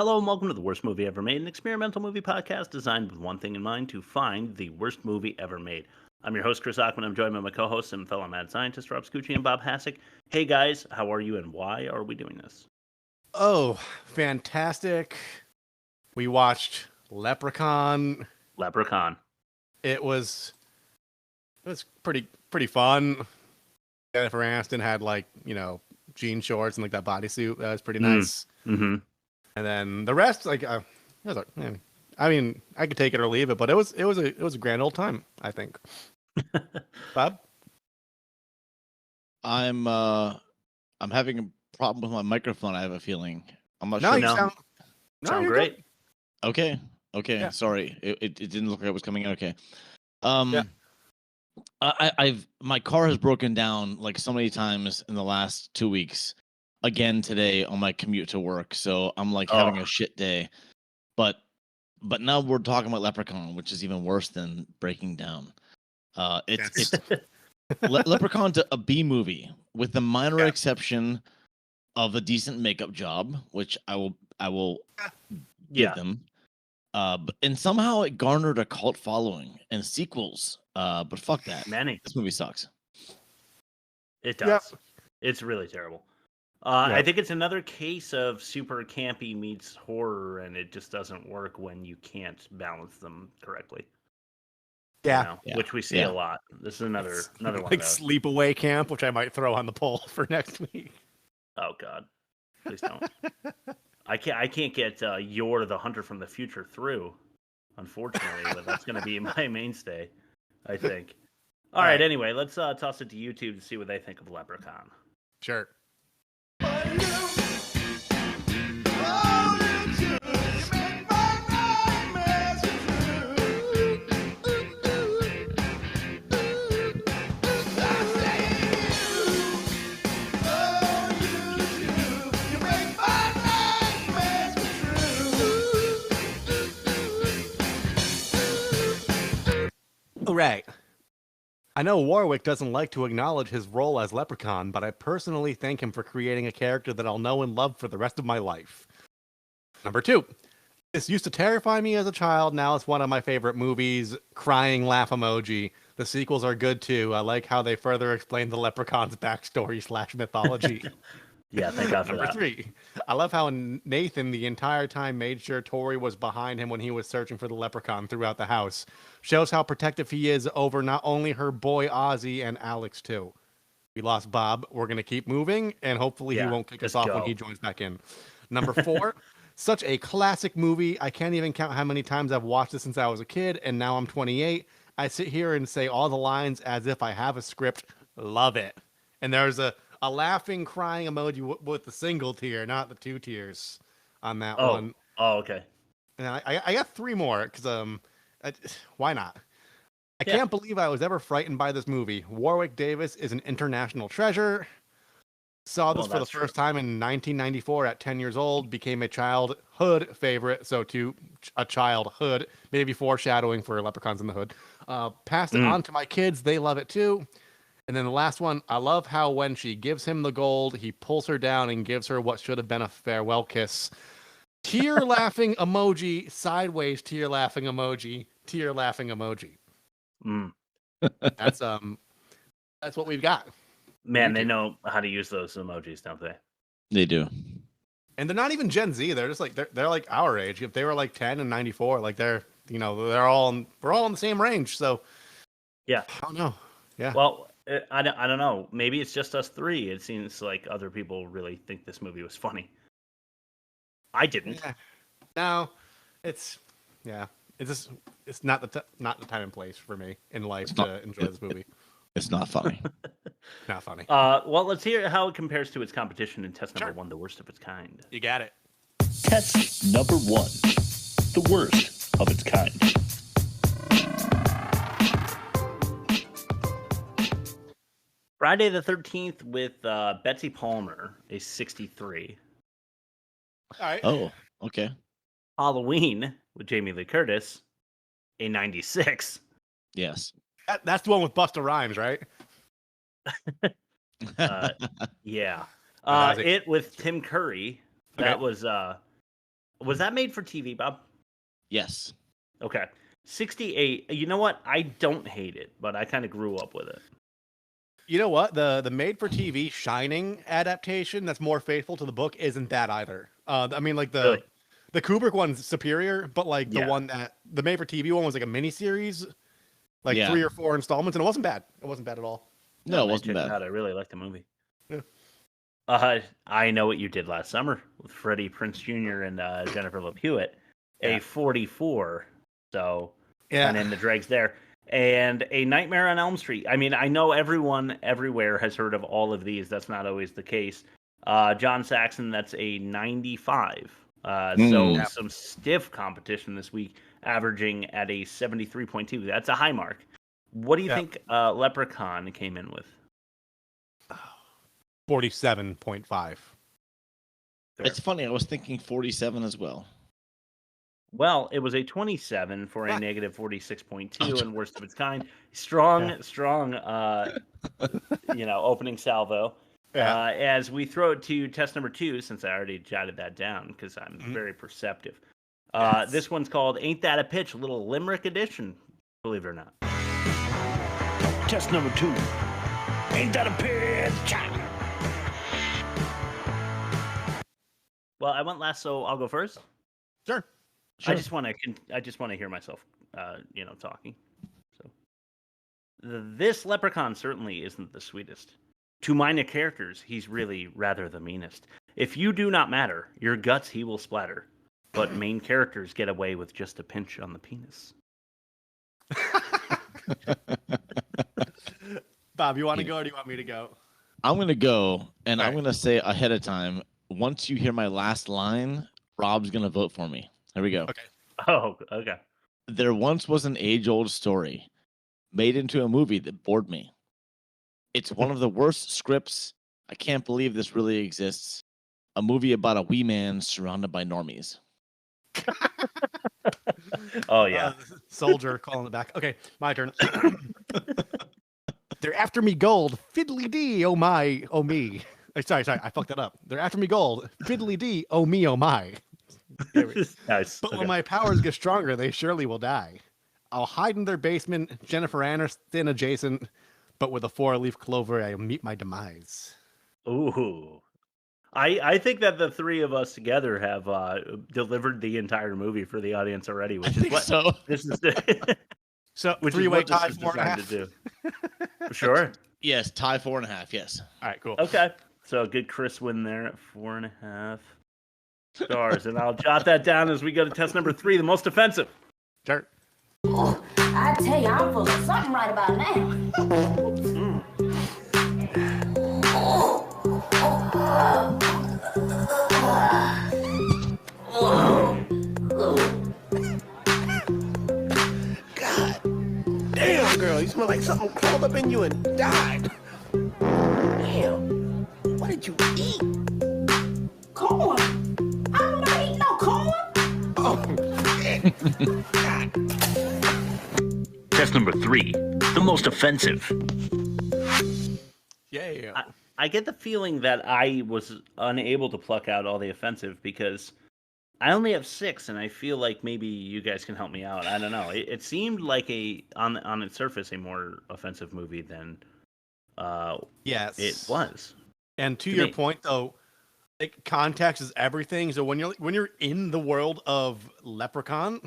Hello and welcome to The Worst Movie Ever Made, an experimental movie podcast designed with one thing in mind, to find the worst movie ever made. I'm your host, Chris Ackman. I'm joined by my co-hosts and fellow mad scientists, Rob Scucci and Bob Hassick. Hey guys, how are you and why are we doing this? Oh, fantastic. We watched Leprechaun. Leprechaun. It was pretty fun. Jennifer Aniston had jean shorts and that bodysuit. That was pretty nice. Mm-hmm. And then the rest, I could take it or leave it, but it was a grand old time, I think. Bob? I'm having a problem with my microphone, I have a feeling. I'm not No, sure. you sound great. Good. Okay. Yeah. Sorry. It didn't look like it was coming in okay. Yeah. My car has broken down like so many times in the last 2 weeks. Again today on my commute to work, so I'm having a shit day. But now we're talking about Leprechaun, which is even worse than breaking down. It's Leprechaun's a B movie with the minor exception of a decent makeup job, which I will give them. And somehow it garnered a cult following and sequels. But fuck that. Many. This movie sucks. It does. Yep. It's really terrible. I think it's another case of super campy meets horror, and it just doesn't work when you can't balance them correctly. Yeah. Which we see a lot. This is another one of like those. Sleepaway Camp, which I might throw on the poll for next week. Oh God, please don't. I can't get You're the Hunter from the Future through, unfortunately, but that's going to be my mainstay, I think. All right. Anyway, let's toss it to YouTube to see what they think of Leprechaun. Sure. All right. I know Warwick doesn't like to acknowledge his role as Leprechaun, but I personally thank him for creating a character that I'll know and love for the rest of my life. Number 2. This used to terrify me as a child. Now it's one of my favorite movies. Crying laugh emoji. The sequels are good too. I like how they further explain the Leprechaun's backstory / mythology. Yeah, thank God for Number that. 3. I love how Nathan the entire time made sure Tori was behind him when he was searching for the Leprechaun throughout the house. Shows how protective he is over not only her boy Ozzie and Alex too. We lost Bob. We're going to keep moving, and hopefully he won't kick us off when he joins back in. Number 4. Such a classic movie. I can't even count how many times I've watched it since I was a kid, and now I'm 28. I sit here and say all the lines as if I have a script. Love it. And there's a laughing, crying emoji with the single tear, not the 2 tears on that one. Oh, okay. And I got 3 more because why not? I can't believe I was ever frightened by this movie. Warwick Davis is an international treasure. Saw this for the first time in 1994 at 10 years old. Became a childhood favorite. So to a childhood, maybe foreshadowing for Leprechauns in the Hood. Passed it on to my kids. They love it too. And then the last one, I love how when she gives him the gold, he pulls her down and gives her what should have been a farewell kiss. Tear laughing emoji, sideways tear laughing emoji, tear laughing emoji. That's what we've got. Man, they know how to use those emojis, don't they? They do. And they're not even Gen Z. They're just they're like our age. If they were like 10 and 94, we're all in the same range. So yeah, I don't know. Yeah. Well, I don't know. Maybe it's just us 3. It seems like other people really think this movie was funny. I didn't. Yeah. No, it's not the time and place for me in life to enjoy this movie. It's not funny. Not funny. Well, let's hear how it compares to its competition in test number 1, the worst of its kind. You got it. Test number 1, the worst of its kind. Friday the 13th with Betsy Palmer, a 63. All right. Oh, okay. Halloween with Jamie Lee Curtis, a 96. Yes. That's the one with Busta Rhymes, right? Yeah. Ozzie. It with Tim Curry. That was Was that made for TV, Bob? Yes. Okay. 68. You know what? I don't hate it, but I kind of grew up with it. You know what? The made-for-TV Shining adaptation that's more faithful to the book isn't that either. I mean, like Really? the Kubrick one's superior, but like Yeah. the made-for-TV one was like a miniseries, like 3 or 4 installments, and it wasn't bad. It wasn't bad at all. No, it man, wasn't check it bad. out. I really like the movie. Yeah. I Know What You Did Last Summer with Freddie Prinze Jr. and Jennifer Love Hewitt, Yeah. a 44. So, Yeah. and in the dregs there. And A Nightmare on Elm Street. I mean, I know everyone everywhere has heard of all of these. That's not always the case. John Saxon, that's a 95. So some stiff competition this week, averaging at a 73.2. That's a high mark. What do you think Leprechaun came in with? 47.5. It's funny. I was thinking 47 as well. Well, it was a 27 for a negative 46.2 and worst of its kind. Strong, opening salvo. Yeah. As we throw it to test number 2, since I already jotted that down because I'm very perceptive. This one's called Ain't That a Pitch? Little Limerick edition, believe it or not. Test number 2. Ain't that a pitch? Well, I went last, so I'll go first. Sure. I just want to hear myself, talking. So, this Leprechaun certainly isn't the sweetest. To minor characters, he's really rather the meanest. If you do not matter, your guts he will splatter. But main characters get away with just a pinch on the penis. Bob, you want to go or do you want me to go? I'm going to go, and All I'm right. going to say ahead of time, once you hear my last line, Rob's going to vote for me. Here we go. Okay. Oh, okay. There once was an age-old story made into a movie that bored me. It's one of the worst scripts. I can't believe this really exists. A movie about a wee man surrounded by normies. Oh, yeah. Soldier calling it back. Okay, my turn. They're after me gold. Fiddly dee, oh my, oh me. Sorry, I fucked that up. They're after me gold. Fiddly dee, oh me, oh my. Nice. But Okay. when my powers get stronger, they surely will die. I'll hide in their basement, Jennifer Aniston adjacent, but with a 4-leaf clover, I'll meet my demise. Ooh. I think that the three of us together have delivered the entire movie for the audience already, which is what So this is. So Which is three-way what this tie, is 4.5. designed to do. Sure. yes, tie 4.5. Yes. All right, cool. Okay. So a good Chris win there at 4.5 stars. And I'll jot that down as we go to test number 3, the most offensive. Sure. I tell you, I'm full of something right about now. Damn, girl, you smell like something crawled up in you and died. Damn, what did you eat? Corn. I'm not eating no corn. Oh, shit. Test number 3. The most offensive. Yeah. I get the feeling that I was unable to pluck out all the offensive because I only have 6, and I feel like maybe you guys can help me out. I don't know. It seemed like on its surface a more offensive movie than Yes. it was. And to To your me. point, though, like, context is everything. So when you're in the world of Leprechaun,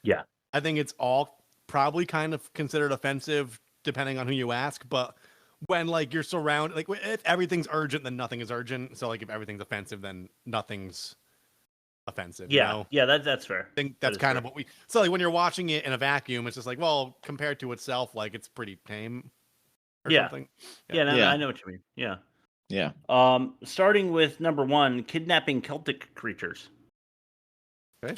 Yeah. I think it's all probably kind of considered offensive, depending on who you ask. But when like you're surrounded, like if everything's urgent, then nothing is urgent. So like if everything's offensive, then nothing's offensive. Yeah. You know? Yeah, that's fair. I think That that's is kind of fair. what we. So like when you're watching it in a vacuum, it's just like, well, compared to itself, like it's pretty tame. Or Yeah. something. Yeah, no, Yeah. I know what you mean. Yeah. Yeah. Starting with number 1, kidnapping Celtic creatures. Okay.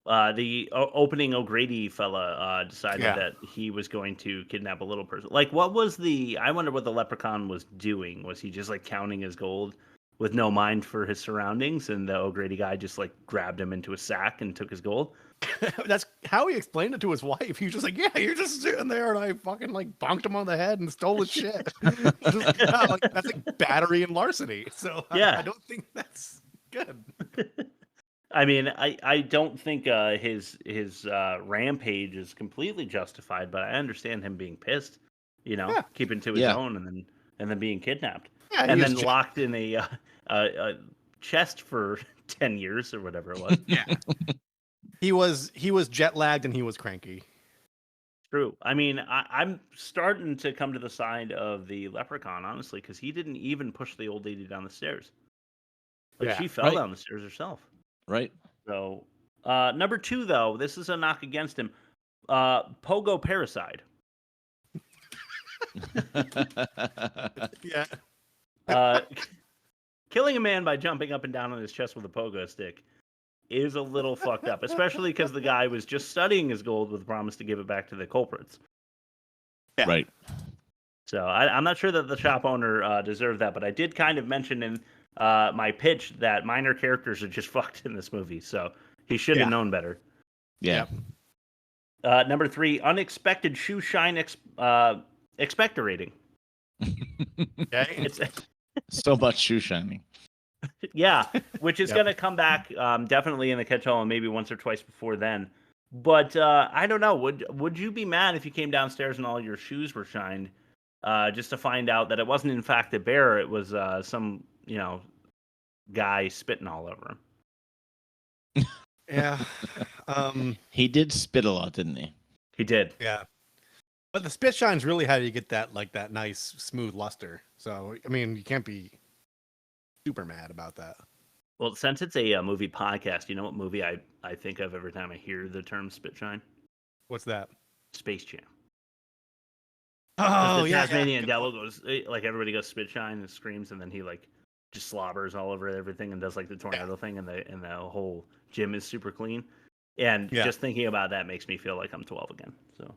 The opening O'Grady fella decided Yeah. that he was going to kidnap a little person. Like, what was I wonder what the Leprechaun was doing. Was he just like counting his gold with no mind for his surroundings? And the O'Grady guy just like grabbed him into a sack and took his gold? That's how he explained it to his wife. He was just like, "Yeah, you're just sitting there," and I fucking like bonked him on the head and stole his shit. Just, yeah, like, that's like battery and larceny. So Yeah. I don't think that's good. I mean, I don't think his rampage is completely justified, but I understand him being pissed. Yeah. Keeping to his Yeah. own and then being kidnapped Yeah, he and was then locked in a chest for 10 years or whatever it was. Yeah. He was jet lagged and he was cranky. True. I mean, I'm starting to come to the side of the leprechaun, honestly, because he didn't even push the old lady down the stairs. Like, Yeah, she fell right. down the stairs herself. Right. So, number 2, though, this is a knock against him. Pogo Parricide. Yeah. Killing a man by jumping up and down on his chest with a pogo stick is a little fucked up, especially because the guy was just studying his gold with a promise to give it back to the culprits. Yeah. Right. So I'm not sure that the shop owner deserved that, but I did kind of mention in my pitch that minor characters are just fucked in this movie, so he should have known better. Yeah. Number 3, unexpected shoe shine expectorating. Okay. It's So much shoe shining. yeah, which is going to come back definitely in the catch-all and maybe once or twice before then. But I don't know. Would you be mad if you came downstairs and all your shoes were shined just to find out that it wasn't in fact a bear? It was some guy spitting all over him. Yeah. He did spit a lot, didn't he? He did. Yeah. But the spit shines really how you get that that nice smooth luster. So I mean, you can't be super mad about that. Well, since it's a movie podcast, you know what movie I think of every time I hear the term spit shine? What's that? Space Jam. Oh The yeah. Tasmanian Devil goes like everybody goes spit shine and screams, and then he like just slobbers all over everything and does like the tornado thing, and the whole gym is super clean. And just thinking about that makes me feel like I'm 12 again. So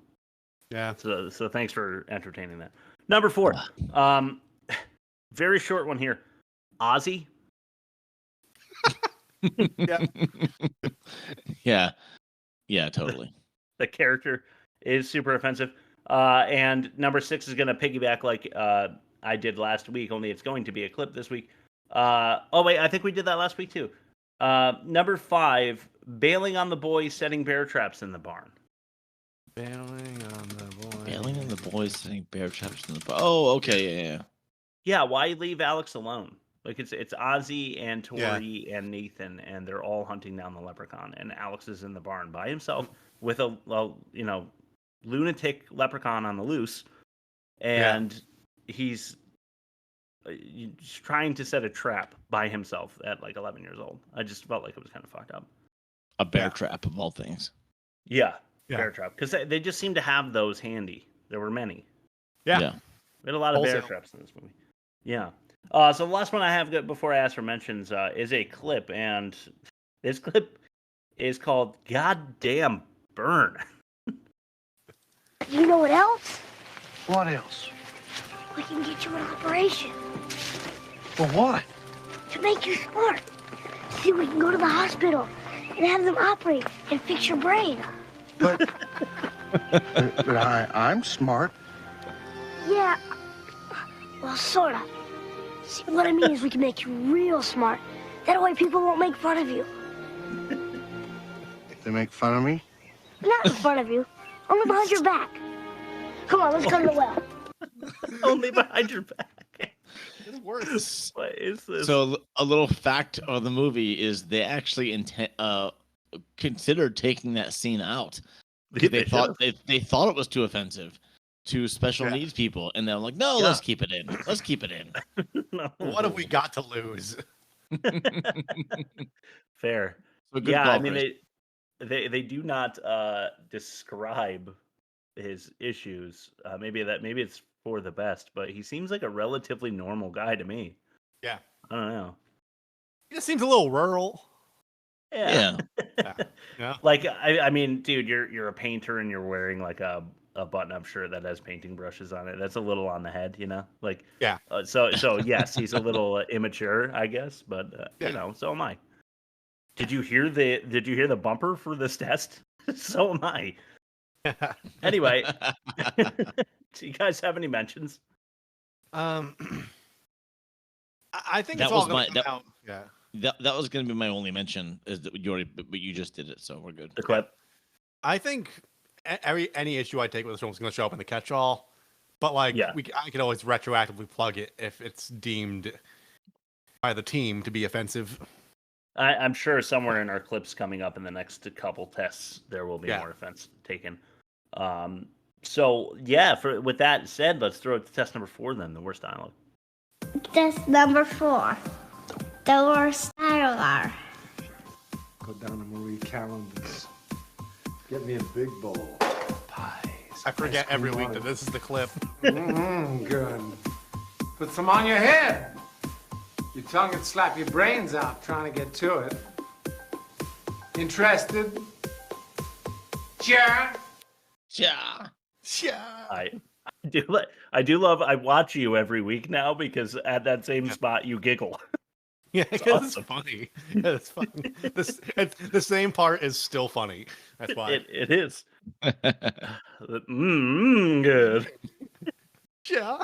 Yeah. so thanks for entertaining that. Number 4, very short one here. Ozzie. Yeah. Yeah, totally. The character is super offensive. And number 6 is going to piggyback like I did last week, only it's going to be a clip this week. Oh, wait, I think we did that last week too. Number 5, bailing on the boys setting bear traps in the barn. Bailing on the boy. Bailing on the boys setting bear traps in the barn. Oh, okay, yeah. Yeah, why leave Alex alone? Like it's Ozzie and Tori and Nathan, and they're all hunting down the leprechaun, and Alex is in the barn by himself with a lunatic leprechaun on the loose, and he's trying to set a trap by himself at like 11 years old. I just felt like it was kind of fucked up. A bear trap of all things. Yeah. Bear trap, because they just seem to have those handy. There were many. Yeah. We had a lot of bear traps in this movie. Yeah. So the last one I have before I ask for mentions is a clip, and this clip is called "Goddamn Burn." You know what else? What else? We can get you an operation For what? to make you smart. See, we can go to the hospital and have them operate and fix your brain. But I'm smart. Yeah, well, sort of. See, what I mean is we can make you real smart. That way people won't make fun of you. If they make fun of me? Not in front of you, only behind your back. Come on, let's go to the well. Only behind your back. It's worse. What is this? So a little fact of the movie is they actually considered taking that scene out. They thought it was too offensive to special needs people, and they're like, "No, let's keep it in. Let's keep it in." No. What have we got to lose? Fair. So good Yeah, call, I mean Chris. they do not describe his issues. Maybe it's for the best, but he seems like a relatively normal guy to me. Yeah. I don't know. He just seems a little rural. Yeah. Yeah. Like I mean, dude, you're a painter and you're wearing like a button-up shirt that has painting brushes on it. That's a little on the head, you know? Like so yes, he's a little immature, I guess, but so am I. Did you hear the bumper for this test? So am I. Anyway, do you guys have any mentions? I think That it's all was gonna my- come that- out. Yeah. That was going to be my only mention. Is that but you just did it, so we're good. The clip. I think any issue I take with this film is going to show up in the catch-all, but like I could always retroactively plug it if it's deemed by the team to be offensive. I'm sure somewhere in our clips coming up in the next couple tests, there will be more offense taken. So yeah, with that said, let's throw it to test number 4 then, the worst dialogue. Test number 4, the worst dialogue. Go down to Marie Callender's. Get me a big bowl of pies. I forget every week that this is the clip. Good. Put some on your head. Your tongue would slap your brains out trying to get to it. Interested? Sure. I do love. I watch you every week now because at that same spot you giggle. Yeah, it's funny. It's funny. The same part is still funny. That's why it is. Good. Yeah.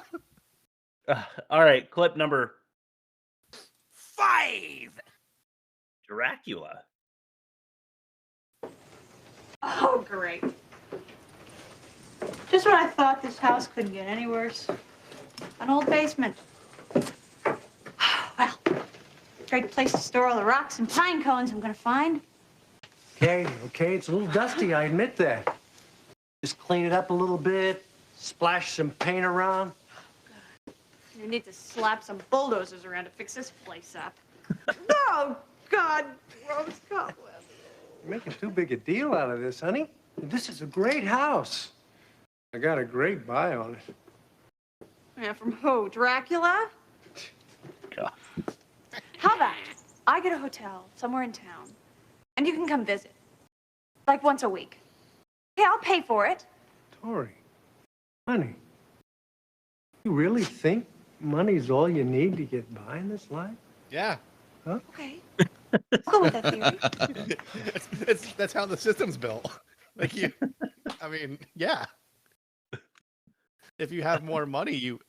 All right, clip number 5. Dracula. Oh, great. Just when I thought this house couldn't get any worse. An old basement. Well, great place to store all the rocks and pine cones I'm gonna find. Okay, it's a little dusty, I admit that. Just clean it up a little bit, splash some paint around. You need to slap some bulldozers around to fix this place up. Oh, God, gross cobwebs. You're making too big a deal out of this, honey. This is a great house. I got a great buy on it. Yeah, from who? Dracula? God. How about I get a hotel somewhere in town, and you can come visit, like once a week. Hey, I'll pay for it. Tori, honey, you really think money's all you need to get by in this life? Yeah. Huh? Okay. I'll go with that theory. That's how the system's built. Like I mean, yeah. If you have more money, you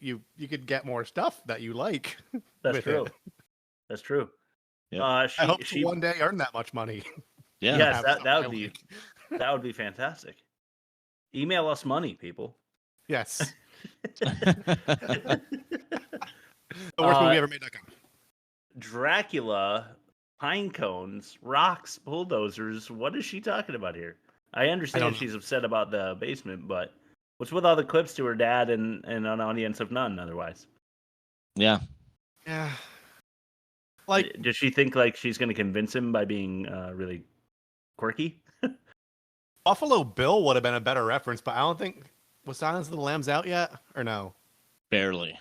could get more stuff that you like. That's true. That's true. Yep. I hope to one day earn that much money. Yeah. Yes, that would be fantastic. Email us money, people. Yes. The worst movie ever made.com. Dracula, pine cones, rocks, bulldozers. What is she talking about here? I understand she's upset about the basement, but what's with all the clips to her dad and an audience of none otherwise? Yeah. Yeah. Like, does she think like she's going to convince him by being really quirky? Buffalo Bill would have been a better reference, but I don't think was Silence of the Lambs out yet, or no? Barely.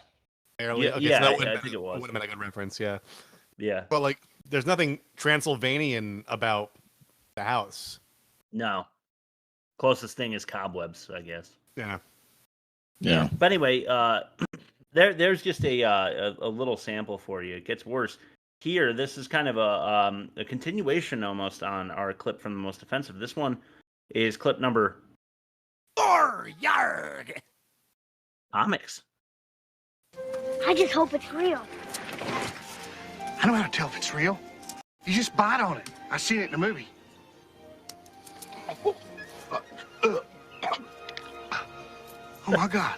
Barely. Yeah, okay, so that I think it was. Would have been a good reference. Yeah. Yeah. But like, there's nothing Transylvanian about the house. No. Closest thing is cobwebs, I guess. Yeah. Yeah. But anyway, there's just a little sample for you. It gets worse. Here, this is kind of a continuation almost on our clip from the most offensive. This one is clip number 4. Yarg. Comics. I just hope it's real. I know how to tell if it's real. You just bite on it. I seen it in a movie. Oh my God.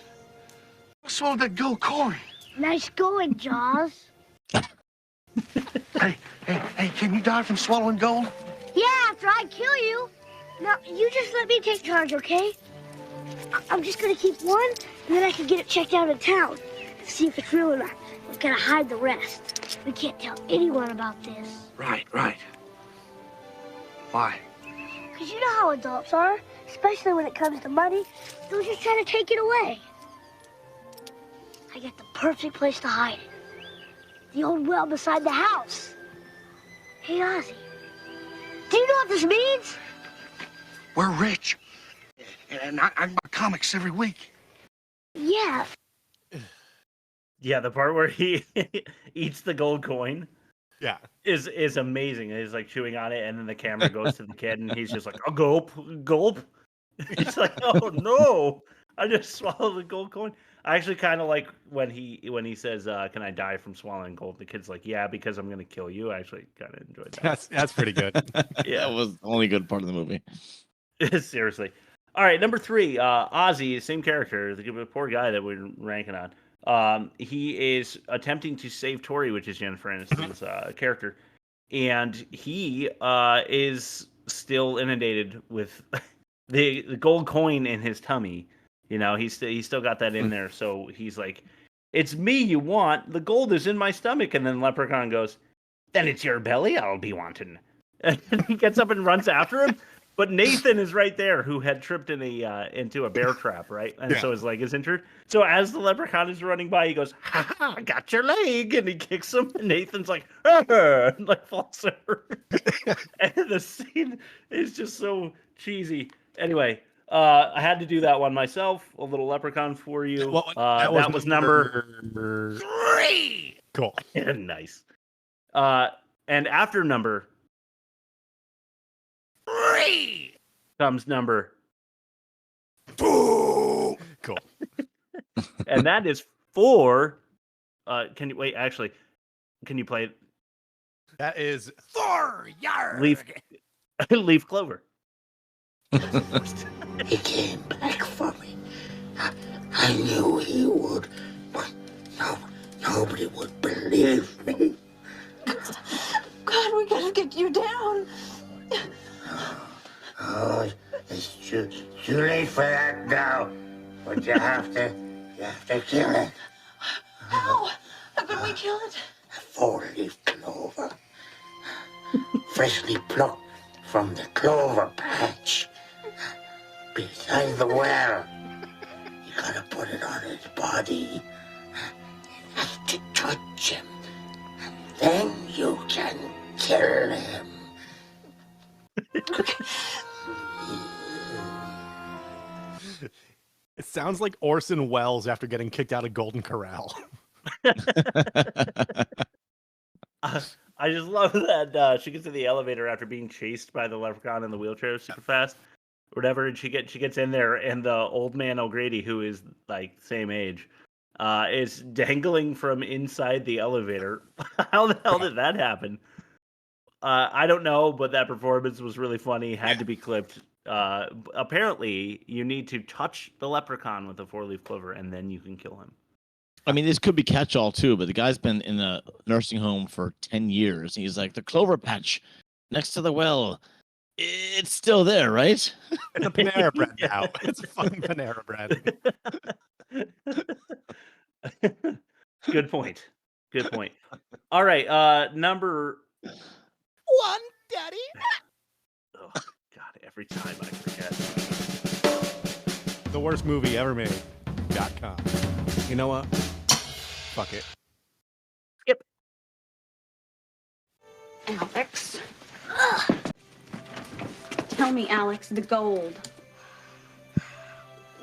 I swallowed that gold coin. Nice going, Jaws. Hey, can you die from swallowing gold? Yeah, after I kill you. Now, you just let me take charge, okay? I'm just gonna keep one, and then I can get it checked out in town. See if it's real or not. We've gotta hide the rest. We can't tell anyone about this. Right. Why? Because you know how adults are, especially when it comes to money. They'll just try to take it away. I got the perfect place to hide it. The old well beside the house. Hey, Ozzie, do you know what this means? We're rich. And I buy comics every week. Yeah. Yeah, the part where he eats the gold coin. Yeah. Is amazing. He's like chewing on it, and then the camera goes to the kid, and he's just like, "A gulp, gulp." He's like, "Oh no, I just swallowed the gold coin. I actually kind of like when he says, "Can I die from swallowing gold?" The kid's like, "Yeah, because I'm gonna kill you." I actually kind of enjoyed that. That's pretty good. Yeah. That was the only good part of the movie. Seriously. All right, number 3, Ozzie, same character, the poor guy that we're ranking on. He is attempting to save Tori, which is Jennifer Aniston's character, and he is still inundated with the gold coin in his tummy. You know, he's still got that in there, so he's like, "It's me you want. The gold is in my stomach." And then Leprechaun goes, "Then it's your belly I'll be wanting." And he gets up and runs after him. But Nathan is right there, who had tripped in into a bear trap, right? And so his leg is injured. So as the Leprechaun is running by, he goes, "Ha ha, I got your leg," and he kicks him. And Nathan's like, "Ah," and like falls over. And the scene is just so cheesy. Anyway, I had to do that one myself. A little Leprechaun for you. Well, that was number 3. Cool. Nice. And after number 3 comes number 4. Cool. And that is 4. Can you wait? Actually, can you play it? That is Thor. Yarg. Leaf clover. He came back for me. I knew he would, but nobody would believe me. God, we gotta get you down. Oh, it's too late for that now. But you have to kill it. How? How can we kill it? A 4-leaf clover. Freshly plucked from the clover patch. Beside the well. You gotta put it on his body. You have to touch him. And then you can kill him. It sounds like Orson Welles after getting kicked out of Golden Corral. I just love that she gets in the elevator after being chased by the Leprechaun in the wheelchair super fast, or whatever, and she gets in there, and the old man O'Grady, who is like same age, is dangling from inside the elevator. How the hell did that happen? I don't know, but that performance was really funny. Had to be clipped. Apparently, you need to touch the Leprechaun with a 4-leaf clover, and then you can kill him. I mean, this could be catch-all too, but the guy's been in a nursing home for 10 years. He's like, the clover patch next to the well, it's still there, right? It's a Panera Bread now. It's a fucking Panera Bread. Good point. Good point. All right, number 1, Daddy. Oh God! Every time I forget. The worst movie ever made.com. You know what? Fuck it. Skip. Alex. Tell me, Alex, the gold.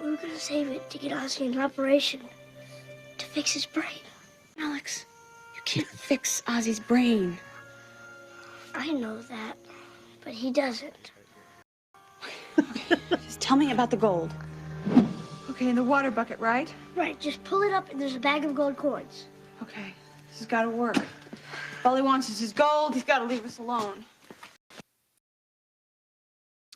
We were gonna save it to get Ozzie an operation to fix his brain. Alex, you can't fix Ozzie's brain. I know that, but he doesn't. Just tell me about the gold. Okay, in the water bucket, right? Right, just pull it up and there's a bag of gold coins. Okay, this has got to work. If all he wants is his gold, he's got to leave us alone.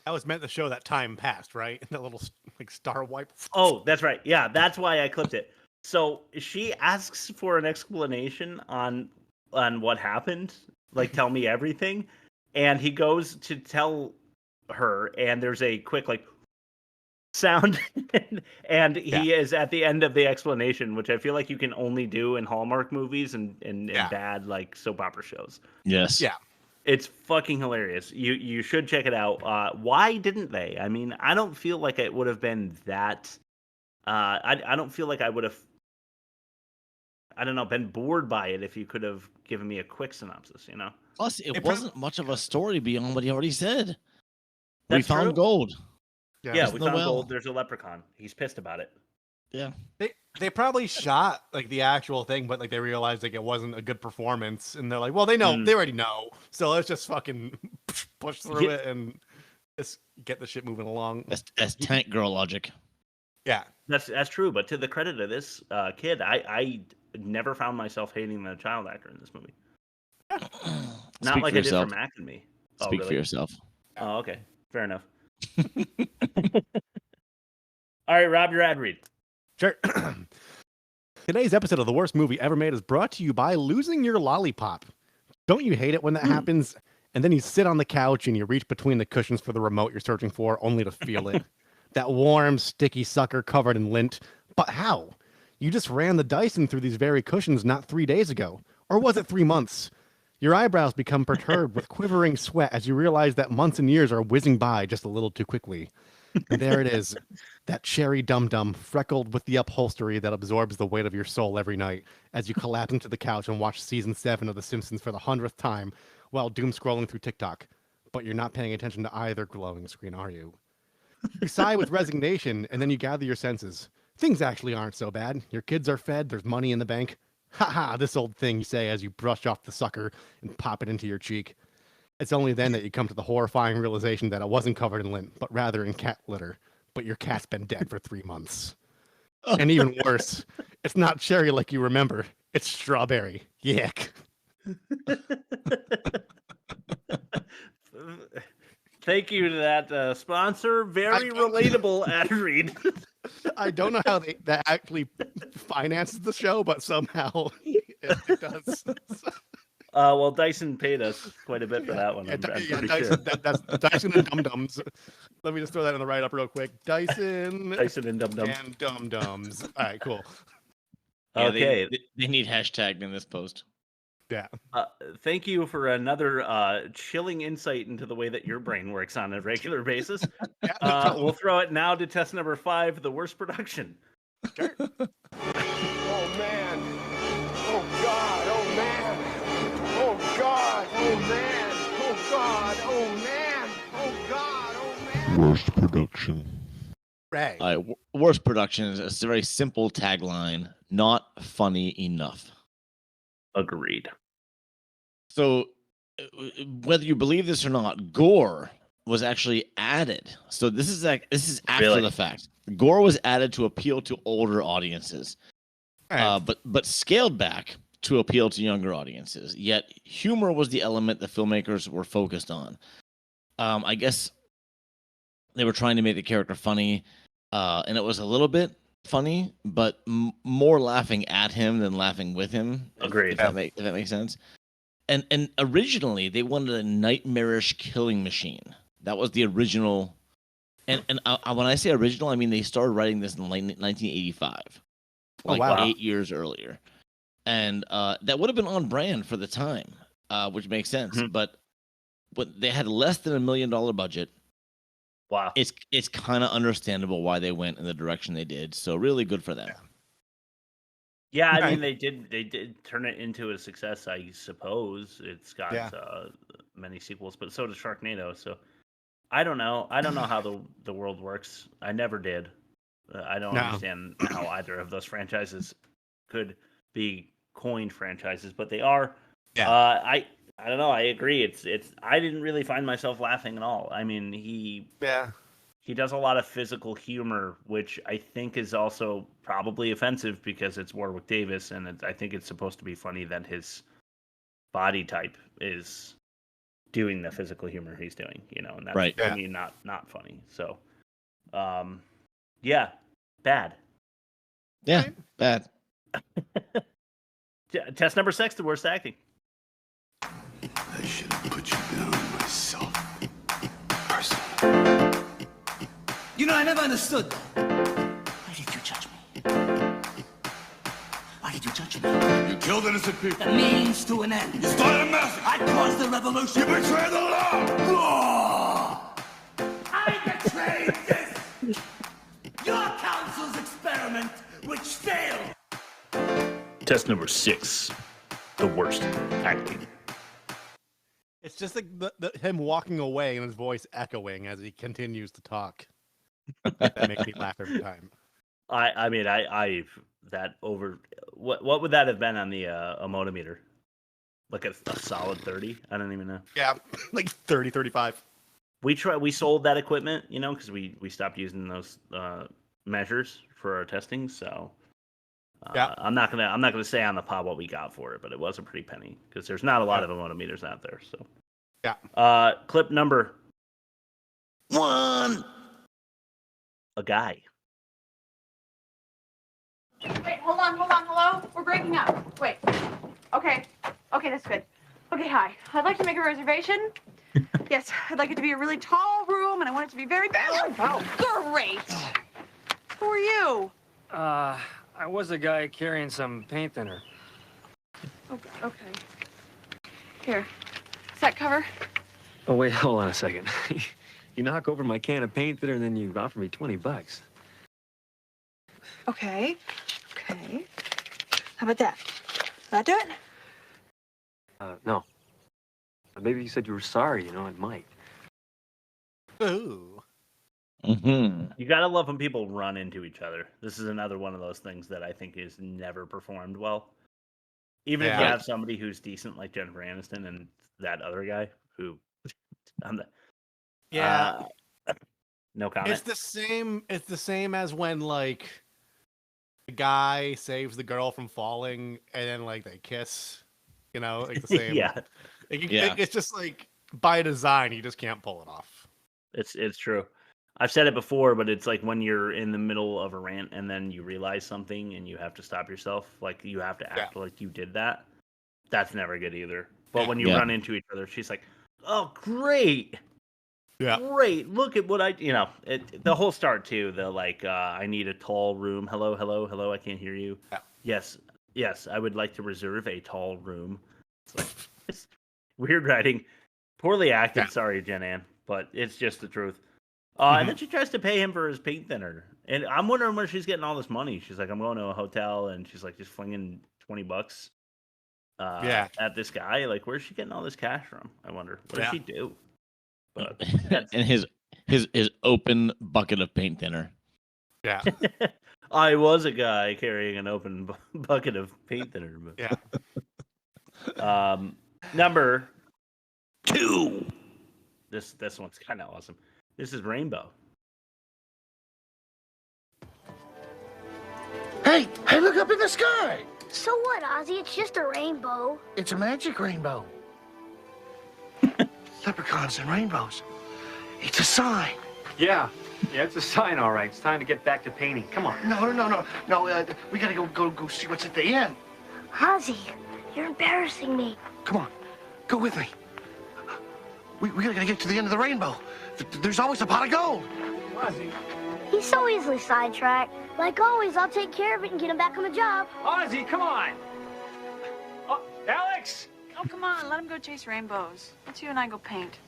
That was meant to show that time passed, right? That little like star wipe. Oh, that's right. Yeah, that's why I clipped it. So she asks for an explanation on what happened. Like, tell me everything. And he goes to tell her, and there's a quick like sound, and he is at the end of the explanation, which I feel like you can only do in Hallmark movies and bad like soap opera shows. Yes. Yeah. It's fucking hilarious. You should check it out. Why didn't they? I mean, I don't feel like it would have been that. I don't feel like I would have. I don't know, been bored by it if you could have given me a quick synopsis. You know. Plus, it wasn't much of a story beyond what he already said. That's we found true. Gold. Yeah, we found gold. There's a leprechaun. He's pissed about it. Yeah. They probably shot like the actual thing, but like they realized like it wasn't a good performance, and they're like, well, they already know, so let's just fucking push through it and just get the shit moving along. That's tank girl logic. Yeah. That's true. But to the credit of this kid, I never found myself hating the child actor in this movie. Not Speak like for I did yourself. for Mac and Me. Oh, Speak really? for yourself. Oh, okay. Fair enough. All right, Rob, your ad read. Sure. Today's episode of The Worst Movie Ever Made is brought to you by losing your lollipop. Don't you hate it when that happens? And then you sit on the couch and you reach between the cushions for the remote you're searching for, only to feel it. That warm, sticky sucker covered in lint. But how? You just ran the Dyson through these very cushions not 3 days ago. Or was it 3 months? Your eyebrows become perturbed with quivering sweat as you realize that months and years are whizzing by just a little too quickly. And there it is, that cherry dum-dum, freckled with the upholstery that absorbs the weight of your soul every night as you collapse into the couch and watch season 7 of The Simpsons for the 100th time while doom scrolling through TikTok. But you're not paying attention to either glowing screen, are you? You sigh with resignation, and then you gather your senses. Things actually aren't so bad. Your kids are fed, there's money in the bank. Ha ha, this old thing, you say as you brush off the sucker and pop it into your cheek. It's only then that you come to the horrifying realization that it wasn't covered in lint, but rather in cat litter. But your cat's been dead for 3 months. And even worse, it's not cherry like you remember. It's strawberry. Yuck. Thank you to that sponsor. Very relatable ad read. I don't know how that actually finances the show, but somehow it does. Well, Dyson paid us quite a bit for that one. Dyson, that's Dyson and Dum-Dums. Let me just throw that in the write-up real quick. Dyson and Dum-Dums. And Dum-Dums. All right, cool. Yeah, Okay. They need hashtag in this post. Yeah. Thank you for another chilling insight into the way that your brain works on a regular basis. We'll throw it now to test number 5, the worst production. Sure. Oh, man. Oh, God. Oh, man. Oh, God. Oh, man. Oh, God. Oh, man. Oh, God. Oh, man. Worst production. Right. Worst production is a very simple tagline. Not funny enough. Agreed. So, whether you believe this or not, gore was actually added. So this is after the fact. Gore was added to appeal to older audiences, but scaled back to appeal to younger audiences. Yet humor was the element the filmmakers were focused on. I guess they were trying to make the character funny, and it was a little bit funny, but more laughing at him than laughing with him. Agreed. If that makes sense. And originally they wanted a nightmarish killing machine. That was the original. And when I say original, I mean they started writing this in 1985, like 8 years earlier. And that would have been on brand for the time, which makes sense. Mm-hmm. But they had less than $1 million budget. Wow, it's kind of understandable why they went in the direction they did. So really good for them. Yeah, I mean they did turn it into a success, I suppose. It's got many sequels, but so does Sharknado. So I don't know. I don't know how the world works. I never did. I don't understand how either of those franchises could be coined franchises, but they are. Yeah. I don't know. I agree. It's. I didn't really find myself laughing at all. I mean, he does a lot of physical humor, which I think is also probably offensive because it's Warwick Davis, and I think it's supposed to be funny that his body type is doing the physical humor he's doing, and that's for me not funny. So, bad. Yeah, bad. Test number 6, the worst acting. I should have put you down myself. Personally. I never understood. Why did you judge me? Why did you judge me? You killed innocent people. The means to an end. You started a massacre. I caused the revolution. You betrayed the law. I betrayed this. Your council's experiment, which failed. Test number 6, the worst acting. It's just like him walking away and his voice echoing as he continues to talk. That makes me laugh every time. I mean, that over. What would that have been on the emotometer? Like a solid 30? I don't even know. Yeah, like 30, 35. We sold that equipment, because we stopped using those measures for our testing, so Yeah. I'm not gonna say on the pod what we got for it, but it was a pretty penny because there's not a lot of emmotometers out there. So yeah. Clip number 1. a guy. Wait, hold on, hello? We're breaking up. Wait. Okay, that's good. Okay, hi. I'd like to make a reservation. Yes, I'd like it to be a really tall room, and I want it to be very... Oh, great! Who are you? I was a guy carrying some paint thinner. Okay. Here. Is that cover? Oh, wait, hold on a second. You knock over my can of paint thinner, and then you offer me $20. Okay. How about that? Will that do it? No. Maybe you said you were sorry, it might. Ooh. Mm-hmm. You gotta love when people run into each other. This is another one of those things that I think is never performed well. Even if you have somebody who's decent, like Jennifer Aniston, and that other guy who, no comment. It's the same. It's the same as when like the guy saves the girl from falling, and then like they kiss. Like the same. Yeah. It's just like by design, you just can't pull it off. It's true. I've said it before, but it's like when you're in the middle of a rant and then you realize something and you have to stop yourself. Like you have to act like you did that. That's never good either. But when you run into each other, she's like, "Oh, great, great! Look at what I." The whole start too. The like, I need a tall room. Hello, hello, hello. I can't hear you. Yeah. Yes. I would like to reserve a tall room. It's like it's weird writing, poorly acted. Yeah. Sorry, Jen Ann, but it's just the truth. And then she tries to pay him for his paint thinner. And I'm wondering where she's getting all this money. She's like, I'm going to a hotel, and she's like just flinging $20 at this guy. Like, where's she getting all this cash from? I wonder. What does she do? But and his open bucket of paint thinner. Yeah. I was a guy carrying an open bucket of paint thinner. But... Yeah. Number 2. This one's kind of awesome. This is Rainbow. Hey, look up in the sky. So what, Ozzie? It's just a rainbow. It's a magic rainbow. Leprechauns and rainbows. It's a sign. Yeah, it's a sign, all right. It's time to get back to painting. Come on. No. We gotta go see what's at the end. Ozzie, you're embarrassing me. Come on, go with me. We gotta get to the end of the rainbow. There's always a pot of gold. Ozzie. He's so easily sidetracked. Like always, I'll take care of it and get him back on the job. Ozzie, come on. Oh, Alex. Oh, come on. Let him go chase rainbows. Let's you and I go paint.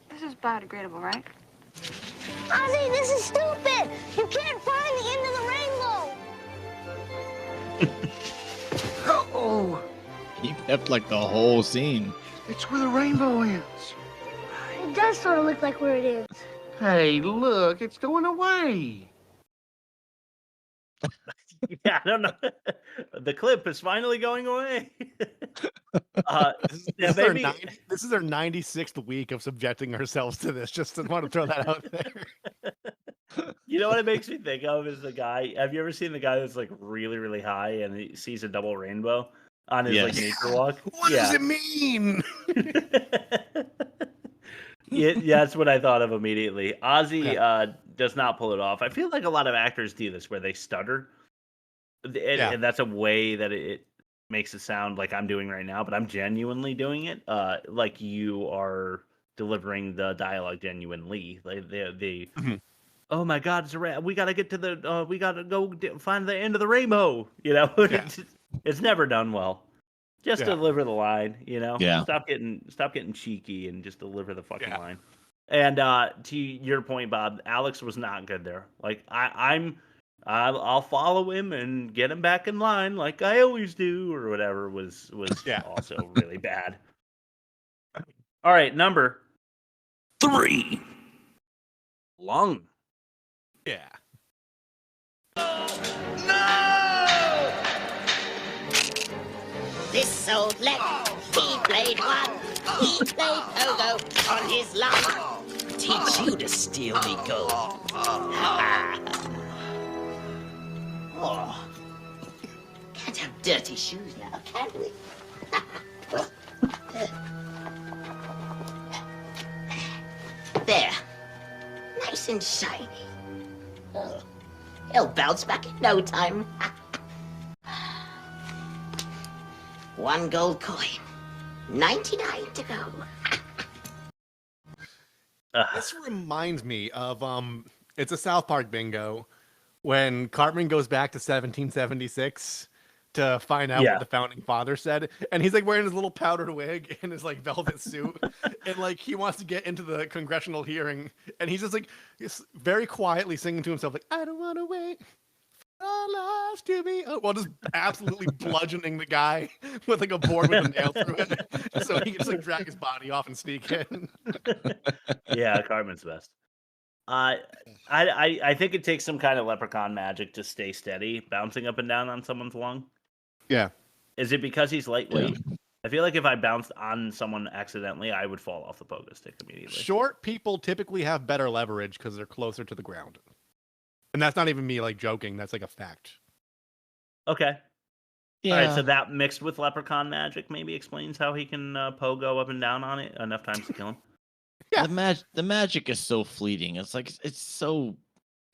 This is biodegradable, right? Ozzie, this is stupid. You can't find the end of the rainbow. Uh-oh. He kept like the whole scene. It's where the rainbow ends. It does sort of look like where it is. Hey, look, it's going away. Yeah, I don't know. The clip is finally going away. This is our 96th week of subjecting ourselves to this. Just want to throw that out there. You know what it makes me think of is the guy. Have you ever seen the guy that's like really, really high and he sees a double rainbow on his like nature walk? What does it mean? That's what I thought of immediately. Ozzie does not pull it off. I feel like a lot of actors do this where they stutter. And that's a way that it makes it sound like I'm doing right now, but I'm genuinely doing it. Like you are delivering the dialogue genuinely. Like they oh my God, it's a we got to get to the, we got to go find the end of the rainbow. It's never done well. Just deliver the line, Stop getting cheeky and just deliver the fucking line. And to your point, Bob, Alex was not good there. Like I'll follow him and get him back in line like I always do, or whatever was also really bad. All right, number 3. Lung. Yeah. This old Lep, he played one. He played Pogo on his lung. teach you to steal me gold. Oh. Can't have dirty shoes now, can we? There. Nice and shiny. Oh. He'll bounce back in no time. 1 gold coin. 99 to go. This reminds me of it's a South Park bingo when Cartman goes back to 1776 to find out what the founding father said, and he's like wearing his little powdered wig and his like velvet suit, and like he wants to get into the congressional hearing, and he's just like very quietly singing to himself like, I don't want to wait for our lives to be while just absolutely bludgeoning the guy with like a board with a nail through it, so he can just like drag his body off and sneak in. Yeah, Cartman's best. I think it takes some kind of leprechaun magic to stay steady, bouncing up and down on someone's lung. Yeah. Is it because he's lightweight? Yeah. I feel like if I bounced on someone accidentally, I would fall off the pogo stick immediately. Short people typically have better leverage because they're closer to the ground. And that's not even me like joking. That's like a fact. Okay. Yeah. All right, so that mixed with leprechaun magic maybe explains how he can pogo up and down on it enough times to kill him. Yeah. The magic is so fleeting. It's like it's so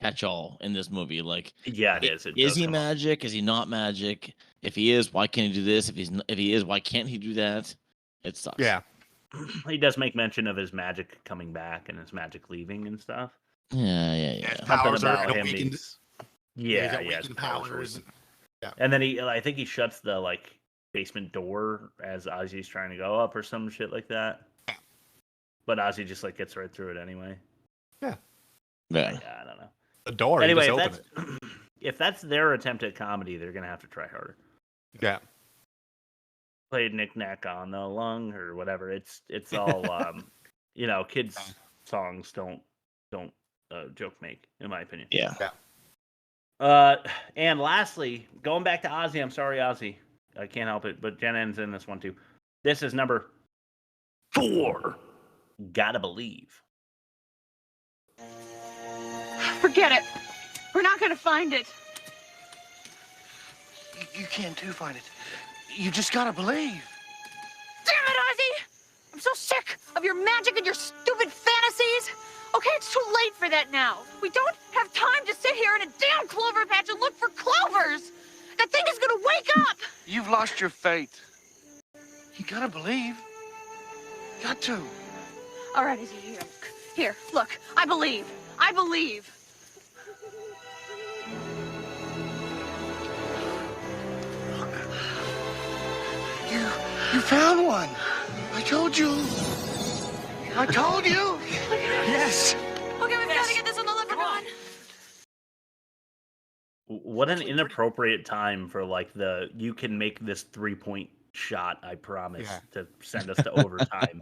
catch-all in this movie. Like, yeah, it is. Is he magic? Is he not magic? If he is, why can't he do this? If he is, why can't he do that? It sucks. Yeah. He does make mention of his magic coming back and his magic leaving and stuff. Yeah. His powers are awakened. Yeah, powers. Yeah. And then I think he shuts the like basement door as Ozzie's trying to go up or some shit like that. But Ozzie just like gets right through it anyway. Yeah. Yeah. I don't know. The door. Anyway, if that's their attempt at comedy, they're gonna have to try harder. Yeah. Play knick-knack on the lung or whatever. It's all kids songs don't joke make, in my opinion. Yeah. And lastly, going back to Ozzie, I'm sorry, Ozzie. I can't help it, but Jen N's in this one too. This is number 4. Gotta believe. Forget it. We're not gonna find it. You can too find it. You just gotta believe. Damn it, Ozzie! I'm so sick of your magic and your stupid fantasies. Okay, it's too late for that now. We don't have time to sit here in a damn clover patch and look for clovers. That thing is gonna wake up. You've lost your faith. You gotta believe. Got to. All right, Ozzie, here, look. I believe. You found one. I told you. Yes. Okay, we've got to get this on the Leprechaun. What an inappropriate time for like you can make this 3-point shot, I promise, to send us to overtime.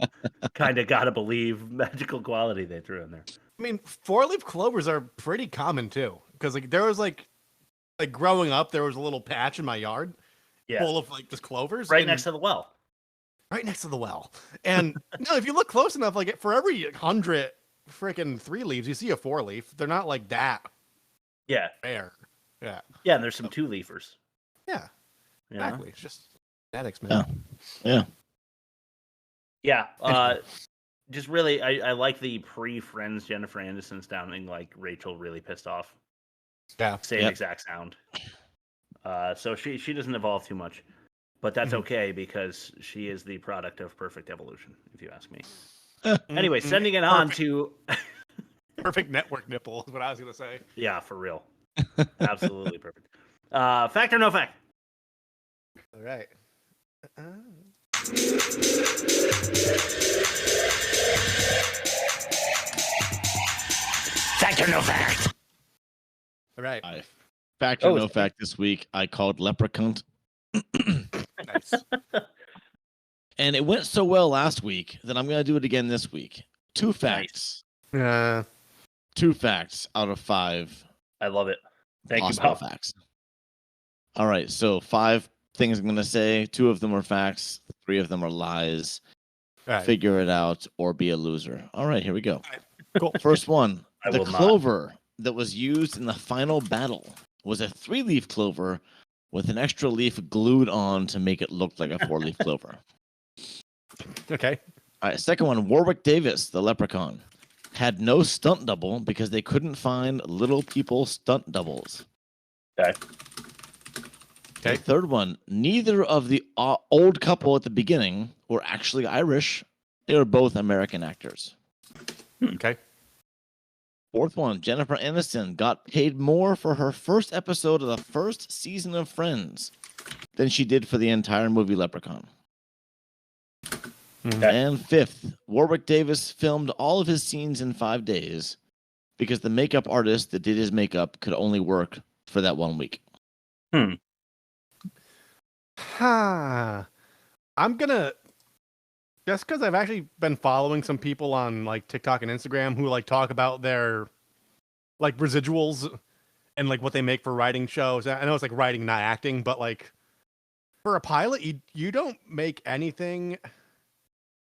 Kind of gotta believe magical quality they threw in there. I mean, 4-leaf clovers are pretty common too, because like there was like growing up, there was a little patch in my yard full of like just clovers right next to the well. Right next to the well, and if you look close enough, like for every 100 freaking 3 leaves, you see a 4-leaf. They're not like that. Yeah, fair. Yeah, and there's some 2-leafers. Yeah, exactly. It's just genetics, man. Yeah. Just really, I like the pre-Friends Jennifer Aniston sounding like Rachel really pissed off. Yeah, same exact sound. So she doesn't evolve too much. But that's okay because she is the product of perfect evolution, if you ask me. Anyway, sending it on to... perfect network nipple is what I was going to say. Yeah, for real. Absolutely perfect. Fact or no fact? All right. Fact or no fact? All right. Fact or no fact this week, I called Leprechaun. Nice. And it went so well last week that I'm going to do it again this week. 2 facts. Yeah. 2 facts out of 5. I love it. Thank you, Hospital Bob. facts. All right, so 5 things I'm going to say. 2 of them are facts. 3 of them are lies. Right. Figure it out or be a loser. All right, here we go. Cool. First one. I The will not. clover that was used in the final battle was a 3-leaf clover with an extra leaf glued on to make it look like a 4-leaf clover. Okay. All right, second one, Warwick Davis, the leprechaun, had no stunt double because they couldn't find little people stunt doubles. Okay. The third one, neither of the old couple at the beginning were actually Irish. They were both American actors. Okay. Fourth one, Jennifer Aniston got paid more for her first episode of the first season of Friends than she did for the entire movie Leprechaun. Okay. And fifth, Warwick Davis filmed all of his scenes in 5 days because the makeup artist that did his makeup could only work for that 1 week. I'm gonna, just because I've actually been following some people on like TikTok and Instagram who like talk about their like residuals and like what they make for writing shows. I know it's like writing, not acting, but like for a pilot, you don't make anything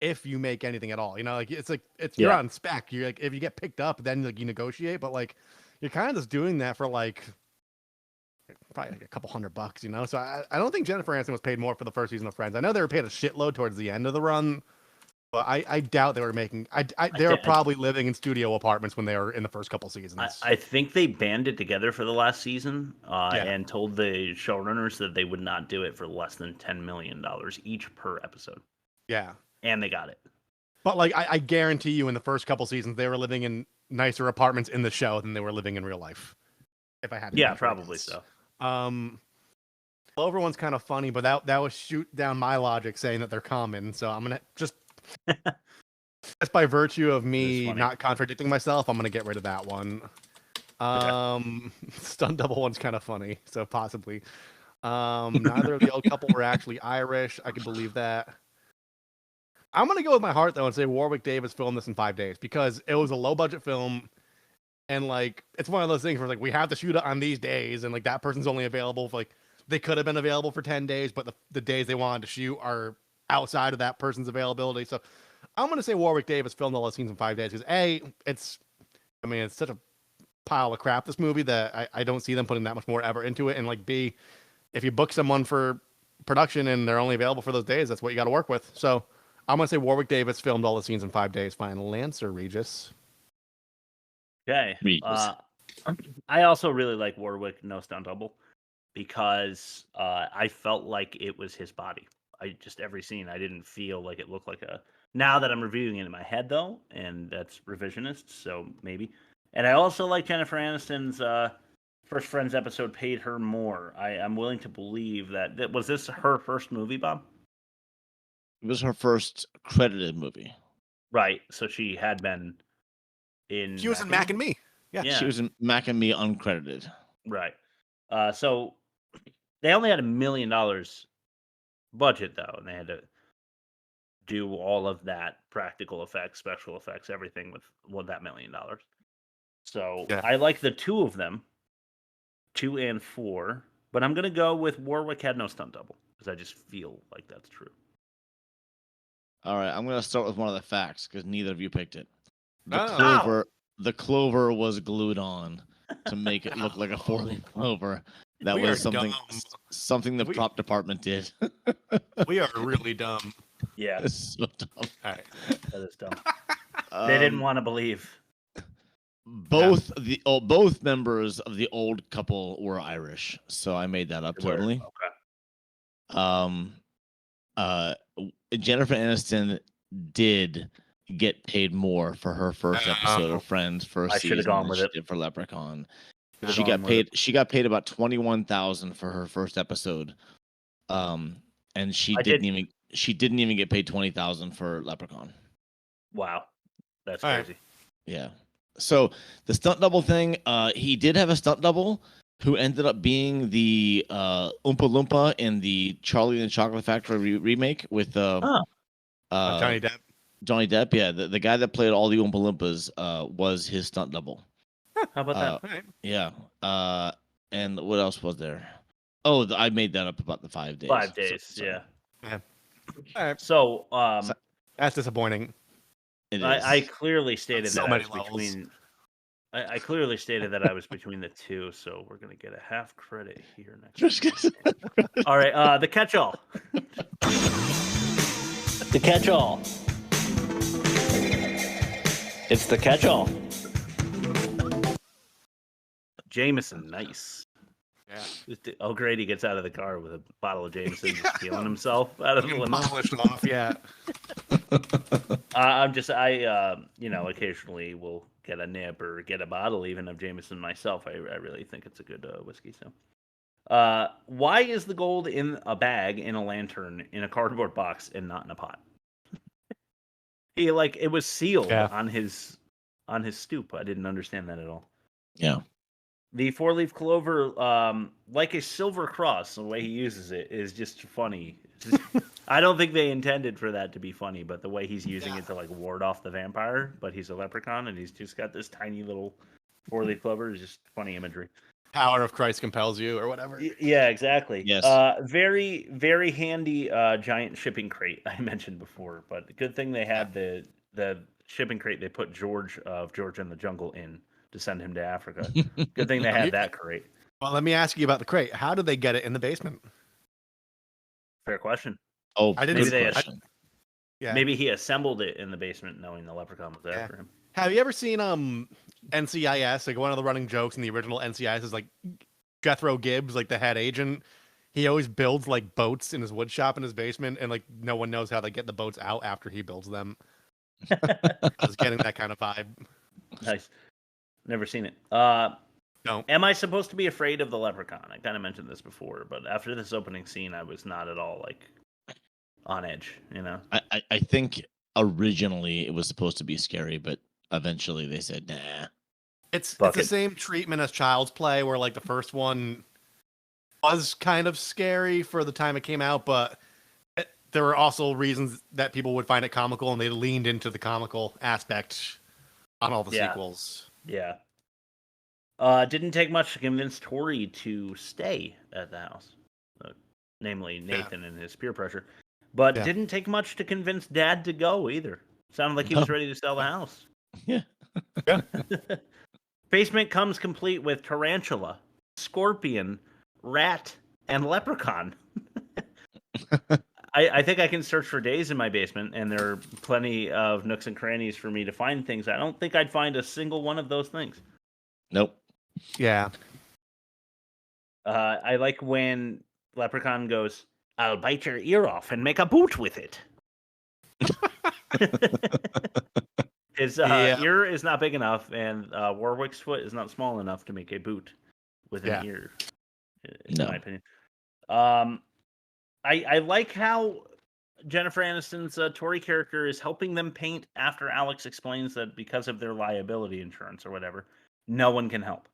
if you make anything at all. You know, like it's you're on spec. You're like, if you get picked up, then like you negotiate, but like you're kind of just doing that for like probably like a couple $100, you know? So I don't think Jennifer Aniston was paid more for the first season of Friends. I know they were paid a shitload towards the end of the run, but I doubt they were making, they were probably living in studio apartments when they were in the first couple seasons. I think they banded together for the last season and told the showrunners that they would not do it for less than $10 million each per episode. Yeah. And they got it. But like, I guarantee you in the first couple seasons, they were living in nicer apartments in the show than they were living in real life. If I had to Yeah, probably so. Clover one's kind of funny, but that was shoot down my logic saying that they're common. So I'm gonna just by virtue of me not contradicting myself, I'm gonna get rid of that one. Stunt double one's kind of funny, so possibly. Neither of the old couple were actually Irish. I can believe that. I'm gonna go with my heart though and say Warwick Davis filmed this in 5 days because it was a low budget film. And like, it's one of those things where like, we have to shoot it on these days. And like, that person's only available for like, they could have been available for 10 days, but the days they wanted to shoot are outside of that person's availability. So I'm going to say Warwick Davis filmed all the scenes in 5 days because it's such a pile of crap, this movie, that I don't see them putting that much more effort into it. And like, B, if you book someone for production and they're only available for those days, that's what you got to work with. So I'm going to say Warwick Davis filmed all the scenes in 5 days. Final answer, Regis. Okay. I also really like Warwick No Stunt Double because I felt like it was his body. Every scene, I didn't feel like it looked like a. Now that I'm reviewing it in my head, though, and that's revisionist, so maybe. And I also like Jennifer Aniston's first Friends episode paid her more. I'm willing to believe that. Was this her first movie, Bob? It was her first credited movie. Right. So she had been. She was in Mac and Me. Yeah, she was in Mac and Me uncredited. Right. So they only had $1 million budget though, and they had to do all of that practical effects, special effects, everything with that $1 million. So I like the two of them, 2 and 4, but I'm gonna go with Warwick had no stunt double because I just feel like that's true. All right, I'm gonna start with one of the facts because neither of you picked it. The clover was glued on to make it look like a 4-leaf clover. That was something the prop department did. We are really dumb. Yeah, it's so dumb. All right, that is dumb. They didn't want to believe. Both members of the old couple were Irish, so I made that up totally. Okay. Jennifer Aniston did get paid more for her first episode of Friends first season gone with than it. she did for Leprechaun. She got paid about $21,000 for her first episode, and she didn't even get paid $20,000 for Leprechaun. Wow, that's crazy. Right. Yeah. So the stunt double thing, he did have a stunt double who ended up being the Oompa Loompa in the Charlie and the Chocolate Factory remake with Johnny Depp. Johnny Depp, yeah, the guy that played all the Oompa Loompas was his stunt double. How about that? Right. Yeah. And what else was there? Oh, I made that up about the 5 days. 5 days, so. yeah. All right. So, that's disappointing. It is. I clearly stated so that I many was levels. between. I clearly stated that I was between the two, so we're gonna get a half credit here next. All right, the catch-all. The catch-all. It's the catch-all. Jameson, nice. Yeah. O'Grady gets out of the car with a bottle of Jameson, just feeling himself out of the limo. Polished off, yeah. Occasionally will get a nip or get a bottle even of Jameson myself. I really think it's a good whiskey. So, why is the gold in a bag, in a lantern, in a cardboard box, and not in a pot? It was sealed on his stoop. I didn't understand that at all. Yeah. The 4-leaf clover, like a silver cross, the way he uses it is just funny. I don't think they intended for that to be funny, but the way he's using it to like ward off the vampire, but he's a leprechaun and he's just got this tiny little 4-leaf clover is just funny imagery. Power of Christ compels you, or whatever. Yeah, exactly. Yes. Very, very handy giant shipping crate I mentioned before, but good thing they had the shipping crate they put George of George in the Jungle in to send him to Africa. Good thing they had that crate. Well, let me ask you about the crate. How did they get it in the basement? Fair question. Oh, I didn't. Maybe he assembled it in the basement, knowing the leprechaun was after him. Have you ever seen NCIS? Like one of the running jokes in the original NCIS is like Jethro Gibbs, like the head agent. He always builds like boats in his wood shop in his basement, and like no one knows how they get the boats out after he builds them. I was getting that kind of vibe. Nice. Never seen it. No. Am I supposed to be afraid of the leprechaun? I kind of mentioned this before, but after this opening scene, I was not at all like on edge. You know. I think originally it was supposed to be scary, but eventually they said, nah. It's the same treatment as Child's Play, where like the first one was kind of scary for the time it came out, but there were also reasons that people would find it comical, and they leaned into the comical aspect on all the sequels. Yeah. Didn't take much to convince Tori to stay at the house, namely Nathan and his peer pressure. But didn't take much to convince Dad to go either. Sounded like he was ready to sell the house. Yeah. Basement comes complete with tarantula, scorpion, rat, and leprechaun. I think I can search for days in my basement, and there are plenty of nooks and crannies for me to find things. I don't think I'd find a single one of those things. Nope. Yeah. I like when Leprechaun goes, "I'll bite your ear off and make a boot with it." His ear is not big enough, and Warwick's foot is not small enough to make a boot with an ear, in my opinion. I like how Jennifer Aniston's Tori character is helping them paint after Alex explains that because of their liability insurance or whatever, no one can help.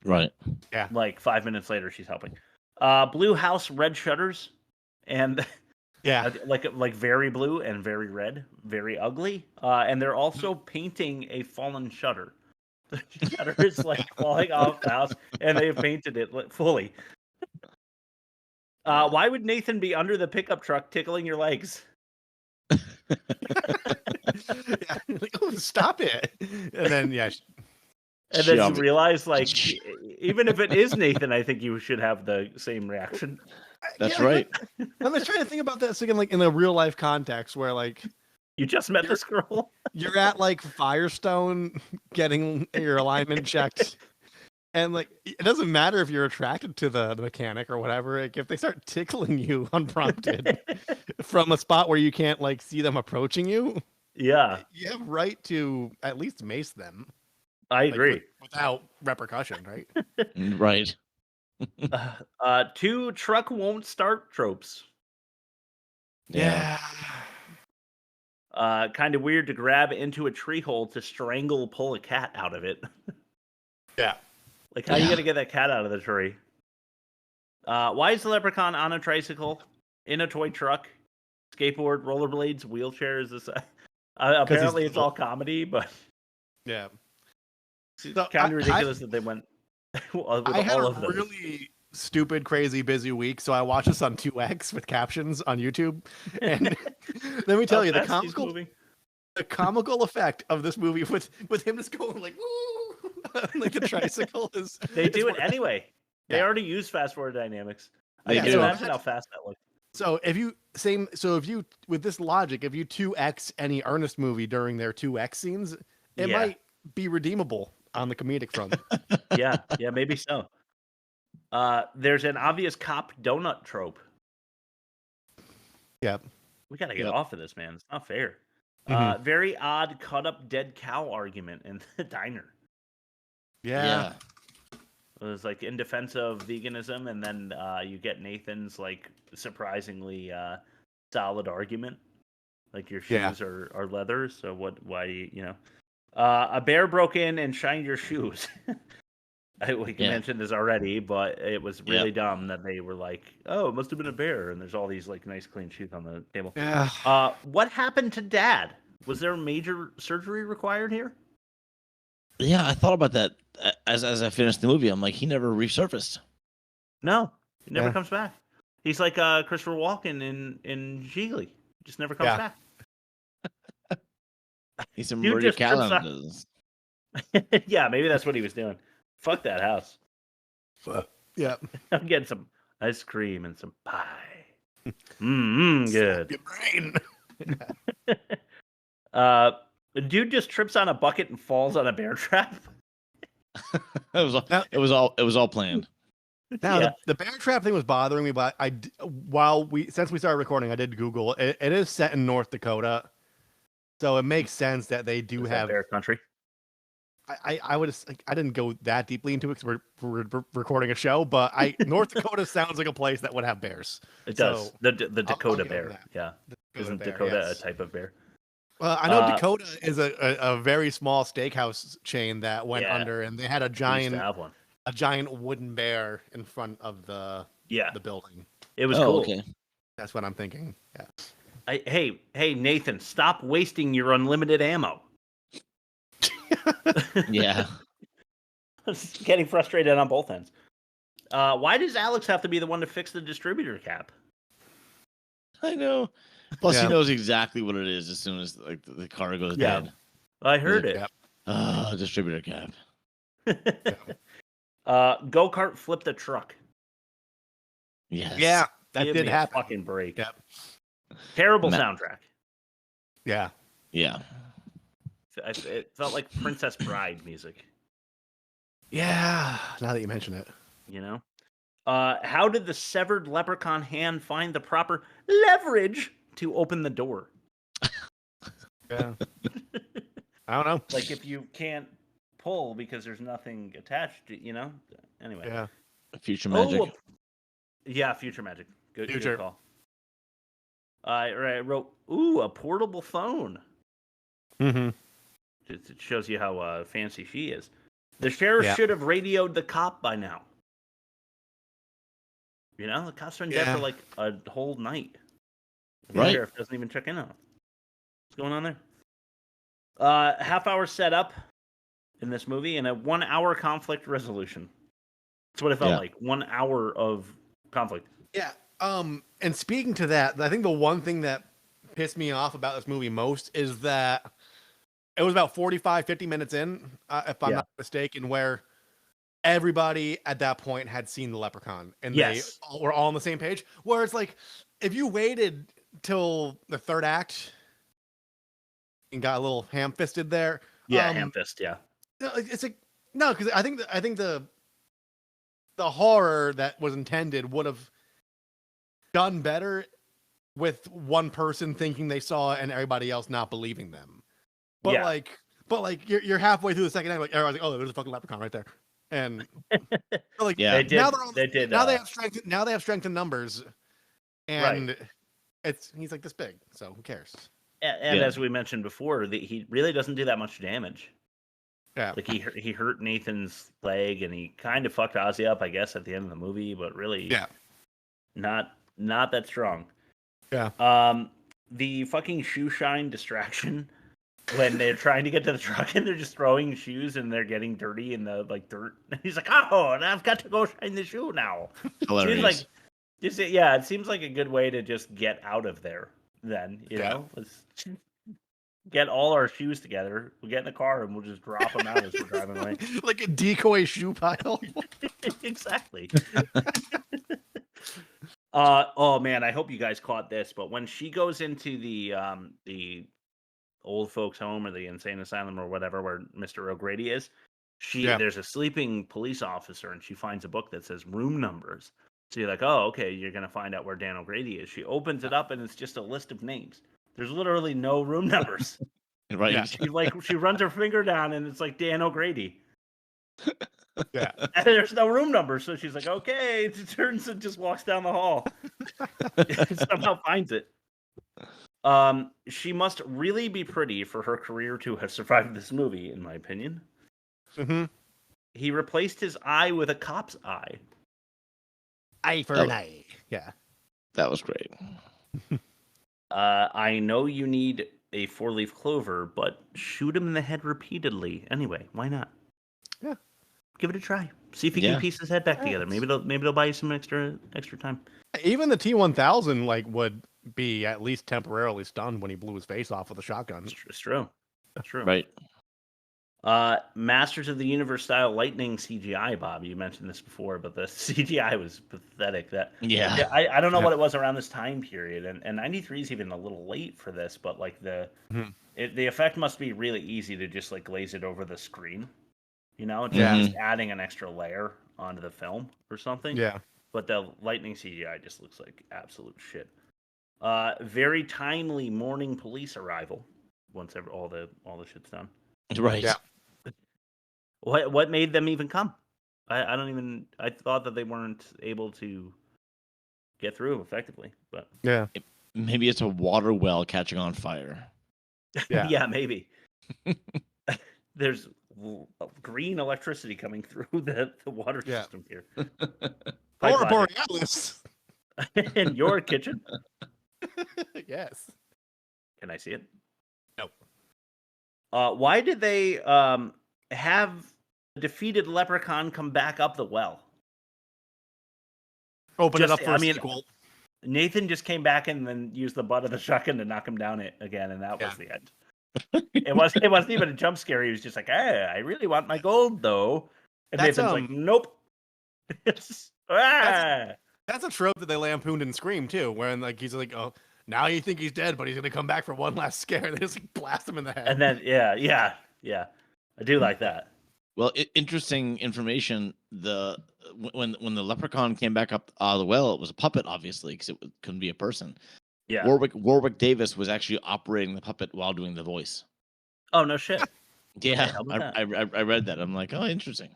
Right. Yeah. Like 5 minutes later, she's helping. Blue house, red shutters, and like very blue and very red, very ugly. And they're also painting a fallen shutter. The shutter is like falling off the house, and they've painted it fully. Why would Nathan be under the pickup truck tickling your legs? Stop it! And then and then you realize, like, even if it is Nathan, I think you should have the same reaction. That's right. I'm just trying to think about this again, like in a real life context, where like you just met this girl, you're at like Firestone getting your alignment checked, and like it doesn't matter if you're attracted to the mechanic or whatever. Like, if they start tickling you unprompted from a spot where you can't like see them approaching you, you have right to at least mace them. I agree. Without repercussion, right? Right. 2 truck won't start tropes. Yeah. Kind of weird to grab into a tree hole to pull a cat out of it. Yeah. Like, how are you going to get that cat out of the tree? Why is the leprechaun on a tricycle, in a toy truck, skateboard, rollerblades, wheelchairs? Apparently it's all comedy, but... Yeah. It's kind of ridiculous that they went with I had all a of those. really stupid, crazy, busy week, so I watched this on 2X with captions on YouTube. And let me tell you, the the comical effect of this movie with him just going like woo, like the tricycle is. They do it working. anyway. They Yeah. already use fast forward dynamics. I They can do. imagine how fast that looks. So if you with this logic, if you 2x any Ernest movie during their 2x scenes, it Yeah. might be redeemable on the comedic front. Yeah, maybe so. There's an obvious cop donut trope. Yep. We gotta get Yep. off of this, man. It's not fair. Mhm. Very odd cut up dead cow argument in the diner. Yeah. It was like in defense of veganism, and then you get Nathan's like surprisingly solid argument. Like your Yeah. shoes are leather, so why you know? A bear broke in and shined your shoes. We mentioned this already, but it was really dumb that they were like, "Oh, it must have been a bear," and there's all these like nice clean shoes on the table. Yeah. What happened to Dad? Was there major surgery required here? Yeah, I thought about that as I finished the movie. I'm like, he never resurfaced. No, he never Yeah. comes back. He's like Christopher Walken in Gigli. Just never comes back. He's in Dude Murder just trips out- Calendars. Yeah, maybe that's what he was doing. Fuck that house. Yeah. I'm getting some ice cream and some pie. Good. Your brain. The dude just trips on a bucket and falls on a bear trap. It was all planned. Now the bear trap thing was bothering me, but since we started recording, I did Google. It is set in North Dakota, so it makes sense that they do have bear country. I didn't go that deeply into it because we're recording a show, but North Dakota sounds like a place that would have bears. It does. So The I'll Dakota give them bear. that. Yeah. Dakota Isn't bear, Dakota yes. a type of bear? Well, I know Dakota is a very small steakhouse chain that went under, and they had a We used giant to have one. wooden bear in front of the building. It was cool. Okay. That's what I'm thinking. Yeah. Hey, Nathan, stop wasting your unlimited ammo. Yeah. Getting frustrated on both ends. Why does Alex have to be the one to fix the distributor cap? I know. Plus, Yeah. he knows exactly what it is as soon as like the car goes Yeah. dead. I heard it. Distributor cap. Go-kart flipped a truck. Yes. Yeah, that Give did me happen. A fucking break. Yep. Terrible soundtrack. Yeah. Yeah. It felt like Princess Bride music. Yeah. Now that you mention it. You know? How did the severed leprechaun hand find the proper leverage to open the door? Yeah. I don't know. Like if you can't pull because there's nothing attached, you know? Anyway. Yeah. Future magic. Yeah, future magic. Good Future. call. I wrote, a portable phone. Mm-hmm. It shows you how fancy she is. The sheriff should have radioed the cop by now. You know, the cop's been dead for like a whole night. The Right. sheriff doesn't even check in on him. What's going on there? Half-hour setup in this movie and a 1 hour conflict resolution. That's what it felt like. 1 hour of conflict. Yeah. And speaking to that, I think the one thing that pissed me off about this movie most is that it was about 45, 50 minutes in, if I'm not mistaken, where everybody at that point had seen the Leprechaun and they were all on the same page. Where it's like, if you waited till the third act and got a little ham-fisted there. Yeah, ham-fist, yeah. It's like, no, because I think the horror that was intended would have done better with one person thinking they saw it and everybody else not believing them. But like you're halfway through the second act, like everybody's like, oh, there's a fucking leprechaun right there. And like they did, now they have strength. Now they have strength in numbers, and he's like this big. So who cares? And as we mentioned before, he really doesn't do that much damage. Yeah, like he hurt Nathan's leg, and he kind of fucked Ozzie up, I guess, at the end of the movie. But really, not that strong. Yeah. The fucking shoe shine distraction when they're trying to get to the truck and they're just throwing shoes and they're getting dirty in the like dirt. He's like, oh, and I've got to go shine the shoe now. Hilarious. Like, it seems like a good way to just get out of there. Then you know, get all our shoes together. We'll get in the car and we'll just drop them out as we're driving away. Like a decoy shoe pile. Exactly. Oh man, I hope you guys caught this. But when she goes into the old folks' home or the insane asylum or whatever where Mr. O'Grady is, there's a sleeping police officer and she finds a book that says room numbers. So you're like, oh, okay, you're gonna find out where Dan O'Grady is. She opens it up and it's just a list of names. There's literally no room numbers. Right. Yeah. She runs her finger down and it's like Dan O'Grady. Yeah. And there's no room number, so she's like, okay. It turns and just walks down the hall. Somehow finds it. She must really be pretty for her career to have survived this movie, in my opinion. Mm-hmm. He replaced his eye with a cop's eye. Eye for an eye. Yeah. That was great. I know you need a 4-leaf clover, but shoot him in the head repeatedly. Anyway, why not? Yeah. Give it a try. See if you can piece his head back together. Maybe they'll buy you some extra time. Even the T-1000 would be at least temporarily stunned when he blew his face off with a shotgun. It's true. That's true. Right. Masters of the Universe style lightning CGI, Bob. You mentioned this before, but the CGI was pathetic. I don't know what it was around this time period, and 93 is even a little late for this, but like the effect must be really easy to just like glaze it over the screen, just adding an extra layer onto the film or something. Yeah. But the lightning CGI just looks like absolute shit. Very timely morning police arrival once all the shit's done. Right. Yeah. What made them even come? I thought that they weren't able to get through effectively, but yeah. Maybe it's a water well catching on fire. Yeah. Yeah, maybe. There's green electricity coming through the water system here. Aurora Borealis. In your kitchen? Yes. Can I see it? Nope. Why did they have a defeated leprechaun come back up the well? Open it up for a sequel. Nathan just came back and then used the butt of the shotgun to knock him down again, and that was the end. It wasn't even a jump scare. He was just like, "Hey, I really want my gold, though." And Nathan's like, "Nope." That's a trope that they lampooned in Scream too, where he's like, "Oh, now you think he's dead, but he's gonna come back for one last scare." They just blast him in the head. And then yeah, I do like that. Well, interesting information. When the leprechaun came back up out of the well, it was a puppet, obviously, because it couldn't be a person. Yeah. Warwick Davis was actually operating the puppet while doing the voice. Oh no shit. Yeah, I read that. I'm like, oh, interesting.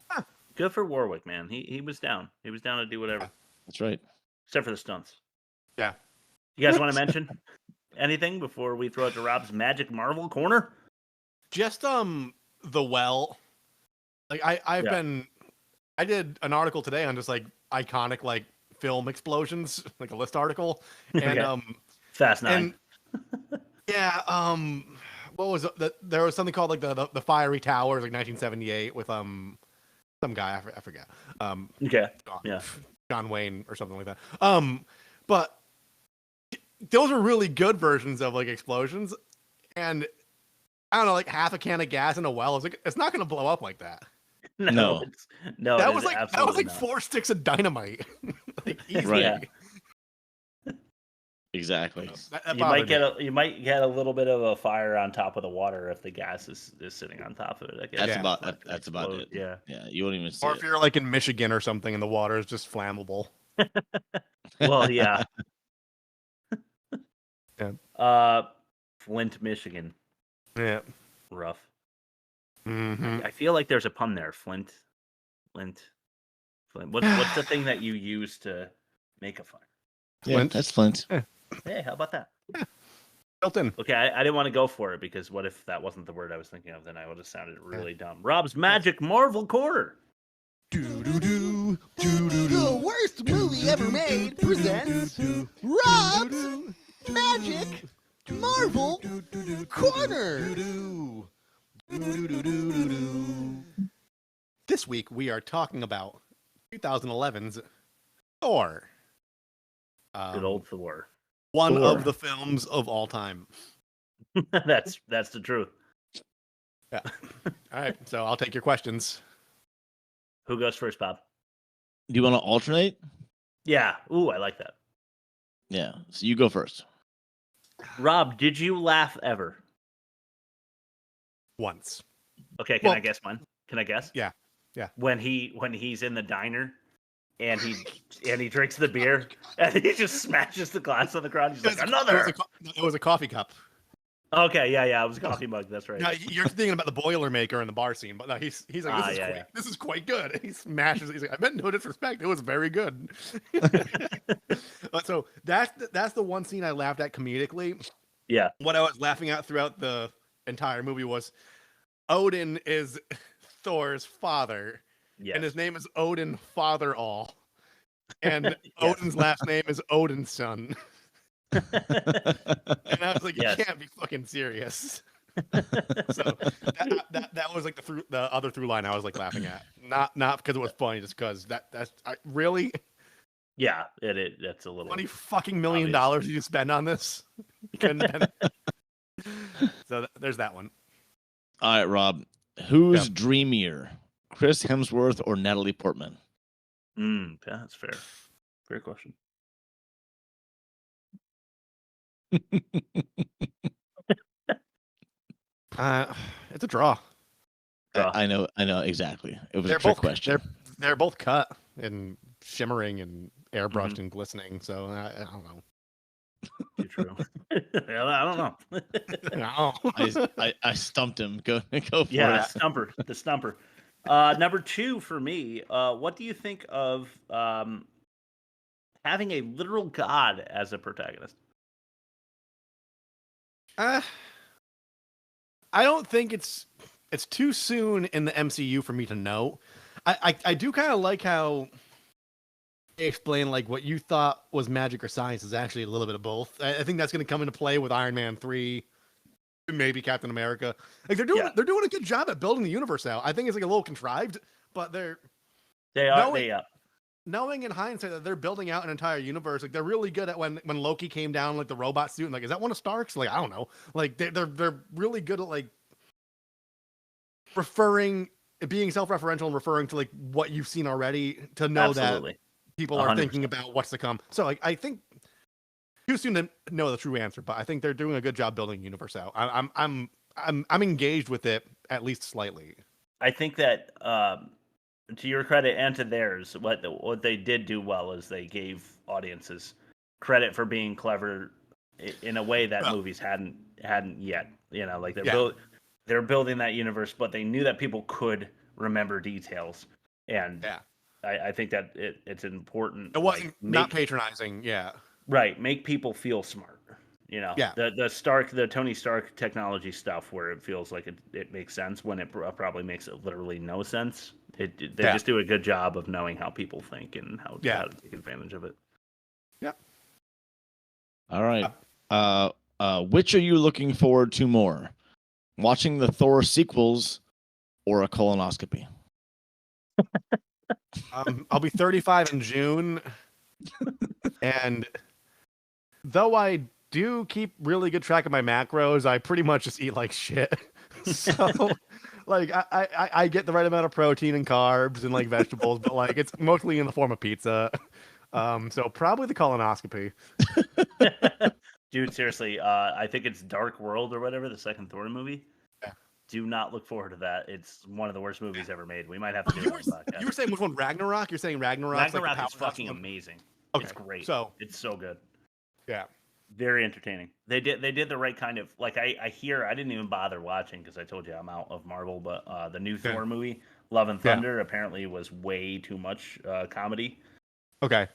Good for Warwick, man. He was down. He was down to do whatever. That's right. Except for the stunts. Yeah. You guys want to mention anything before we throw it to Rob's Magic Marvel corner? Just the well. Like I did an article today on just like iconic film explosions, like a list article, and Fast 9. And, yeah, what was it? There was something called like the Fiery Towers, like 1978, with some guy I forget. John Wayne or something like that. But those are really good versions of like explosions, and I don't know, like half a can of gas in a well is like it's not going to blow up like that. No. That was like 4 sticks of dynamite. Like, easy. Right. Yeah. Exactly. You might get a little bit of a fire on top of the water if the gas is sitting on top of it. I guess. That's about it. Yeah. Yeah. You won't even see Or if you're like in Michigan or something and the water is just flammable. Well, yeah. Yeah. Flint, Michigan. Yeah. Rough. Mm-hmm. I feel like there's a pun there. Flint. What's the thing that you use to make a fire? Flint. Yeah, that's Flint. Yeah. Hey, how about that? Yeah. Built in. Okay, I didn't want to go for it because what if that wasn't the word I was thinking of? Then I would have sounded really dumb. Rob's Magic Marvel Corner. The worst movie ever made presents Rob's Magic Marvel Corner. This week we are talking about 2011's Thor. Good old Thor. One of the films of all time. That's the truth. Yeah. All right. So I'll take your questions. Who goes first, Bob? Do you want to alternate? Yeah. Ooh, I like that. Yeah. So you go first. Rob, did you laugh ever? Once. Okay, can I guess mine? Can I guess? Yeah. Yeah. When he's in the diner and he drinks the beer and he just smashes the glass on the ground. He's like, another. It was a coffee cup. Okay, yeah, it was a coffee mug. That's right. No, you're thinking about the Boilermaker in the bar scene, but no, he's like, this is quite good. He smashes it. He's like, I meant no disrespect. It was very good. So that's the one scene I laughed at comedically. Yeah. What I was laughing at throughout the entire movie was Odin is Thor's father, and his name is Odin Father All, and Odin's last name is Odinson. And I was like, you can't be fucking serious. So that was like the other through line I was like laughing at, not because it was funny, just because that's really. Yeah, that's a little. $20 million you spend on this. So there's that one. All right, Rob. Who's dreamier, Chris Hemsworth or Natalie Portman? Yeah, that's fair. Fair question. It's a draw. I know exactly. It was a trick question. They're both cut and shimmering and airbrushed and glistening. So I don't know. Too true. I don't know. I stumped him. Go for it. The stumper. Number 2 for me. What do you think of having a literal god as a protagonist? I don't think it's too soon in the MCU for me to know. I do kind of like how they explain like what you thought was magic or science is actually a little bit of both. I think that's going to come into play with Iron Man 3, maybe Captain America. Like they're doing a good job at building the universe out. I think it's like a little contrived, but they are. Knowing in hindsight that they're building out an entire universe, like they're really good at when Loki came down, like the robot suit, and like, is that one of Stark's? Like, I don't know. Like they're really good at like being self-referential and referring to like what you've seen already to know that people are 100%. Thinking about what's to come. So like I think too soon to know the true answer, but I think they're doing a good job building the universe out. I'm engaged with it at least slightly. I think that. To your credit and to theirs, what they did do well is they gave audiences credit for being clever in a way that movies hadn't yet. You know, like they're building that universe, but they knew that people could remember details, and I think that it's important. It wasn't not patronizing, right. Make people feel smart. You know, the Tony Stark technology stuff where it feels like it makes sense when it probably makes literally no sense. They just do a good job of knowing how people think and how to take advantage of it. Yeah. All right. Which are you looking forward to more? Watching the Thor sequels or a colonoscopy? I'll be 35 in June. And though I do keep really good track of my macros, I pretty much just eat like shit. So like I get the right amount of protein and carbs and like vegetables, but like it's mostly in the form of pizza. So probably the colonoscopy. Dude, seriously, I think it's Dark World or whatever, the second Thor movie. Yeah. Do not look forward to that. It's one of the worst movies ever made. We might have to do it on the podcast. You were saying which one? Ragnarok? You're saying Ragnarok? Ragnarok is fucking amazing. Okay. It's great. So it's so good. Yeah. Very entertaining. They did the right kind of like I hear. I didn't even bother watching because I told you I'm out of Marvel. But the new Thor movie, Love and Thunder, apparently was way too much comedy. Okay.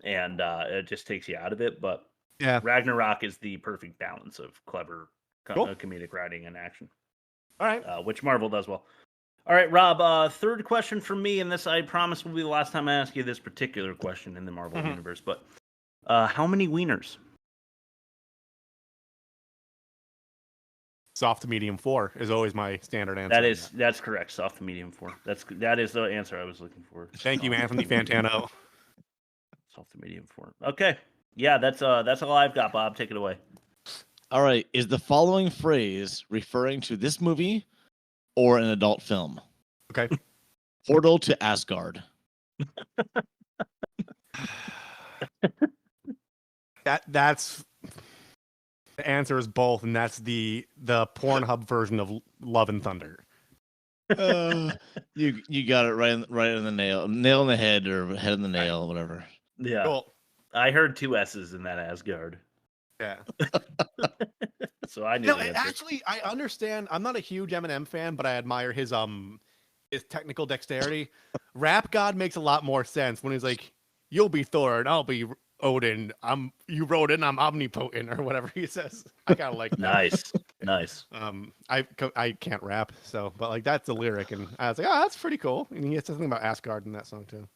And it just takes you out of it. But Ragnarok is the perfect balance of clever comedic writing and action. All right. Which Marvel does well. All right, Rob. Third question from me, and this I promise will be the last time I ask you this particular question in the Marvel universe. But how many wieners? Soft to medium 4 is always my standard answer. That's correct. Soft to medium 4. That is the answer I was looking for. Thank you, Anthony Fantano. Soft to medium 4. Okay. Yeah, that's all I've got, Bob. Take it away. All right. Is the following phrase referring to this movie or an adult film? Okay. Portal to Asgard. That's the answer is both, and that's the Pornhub version of Love and Thunder. You got it right in the nail in the head, or head in the nail, whatever. Yeah. Cool. I heard 2 S's in that Asgard. Yeah. So I knew No, the answer. actually, I understand. I'm not a huge Eminem fan, but I admire his technical dexterity. Rap God makes a lot more sense when he's like, "You'll be Thor and I'll be Odin. You wrote it, I'm omnipotent," or whatever he says. I kind of like that. Nice. I can't rap, so but like that's the lyric, and I was like, oh, that's pretty cool. And he has something about Asgard in that song too.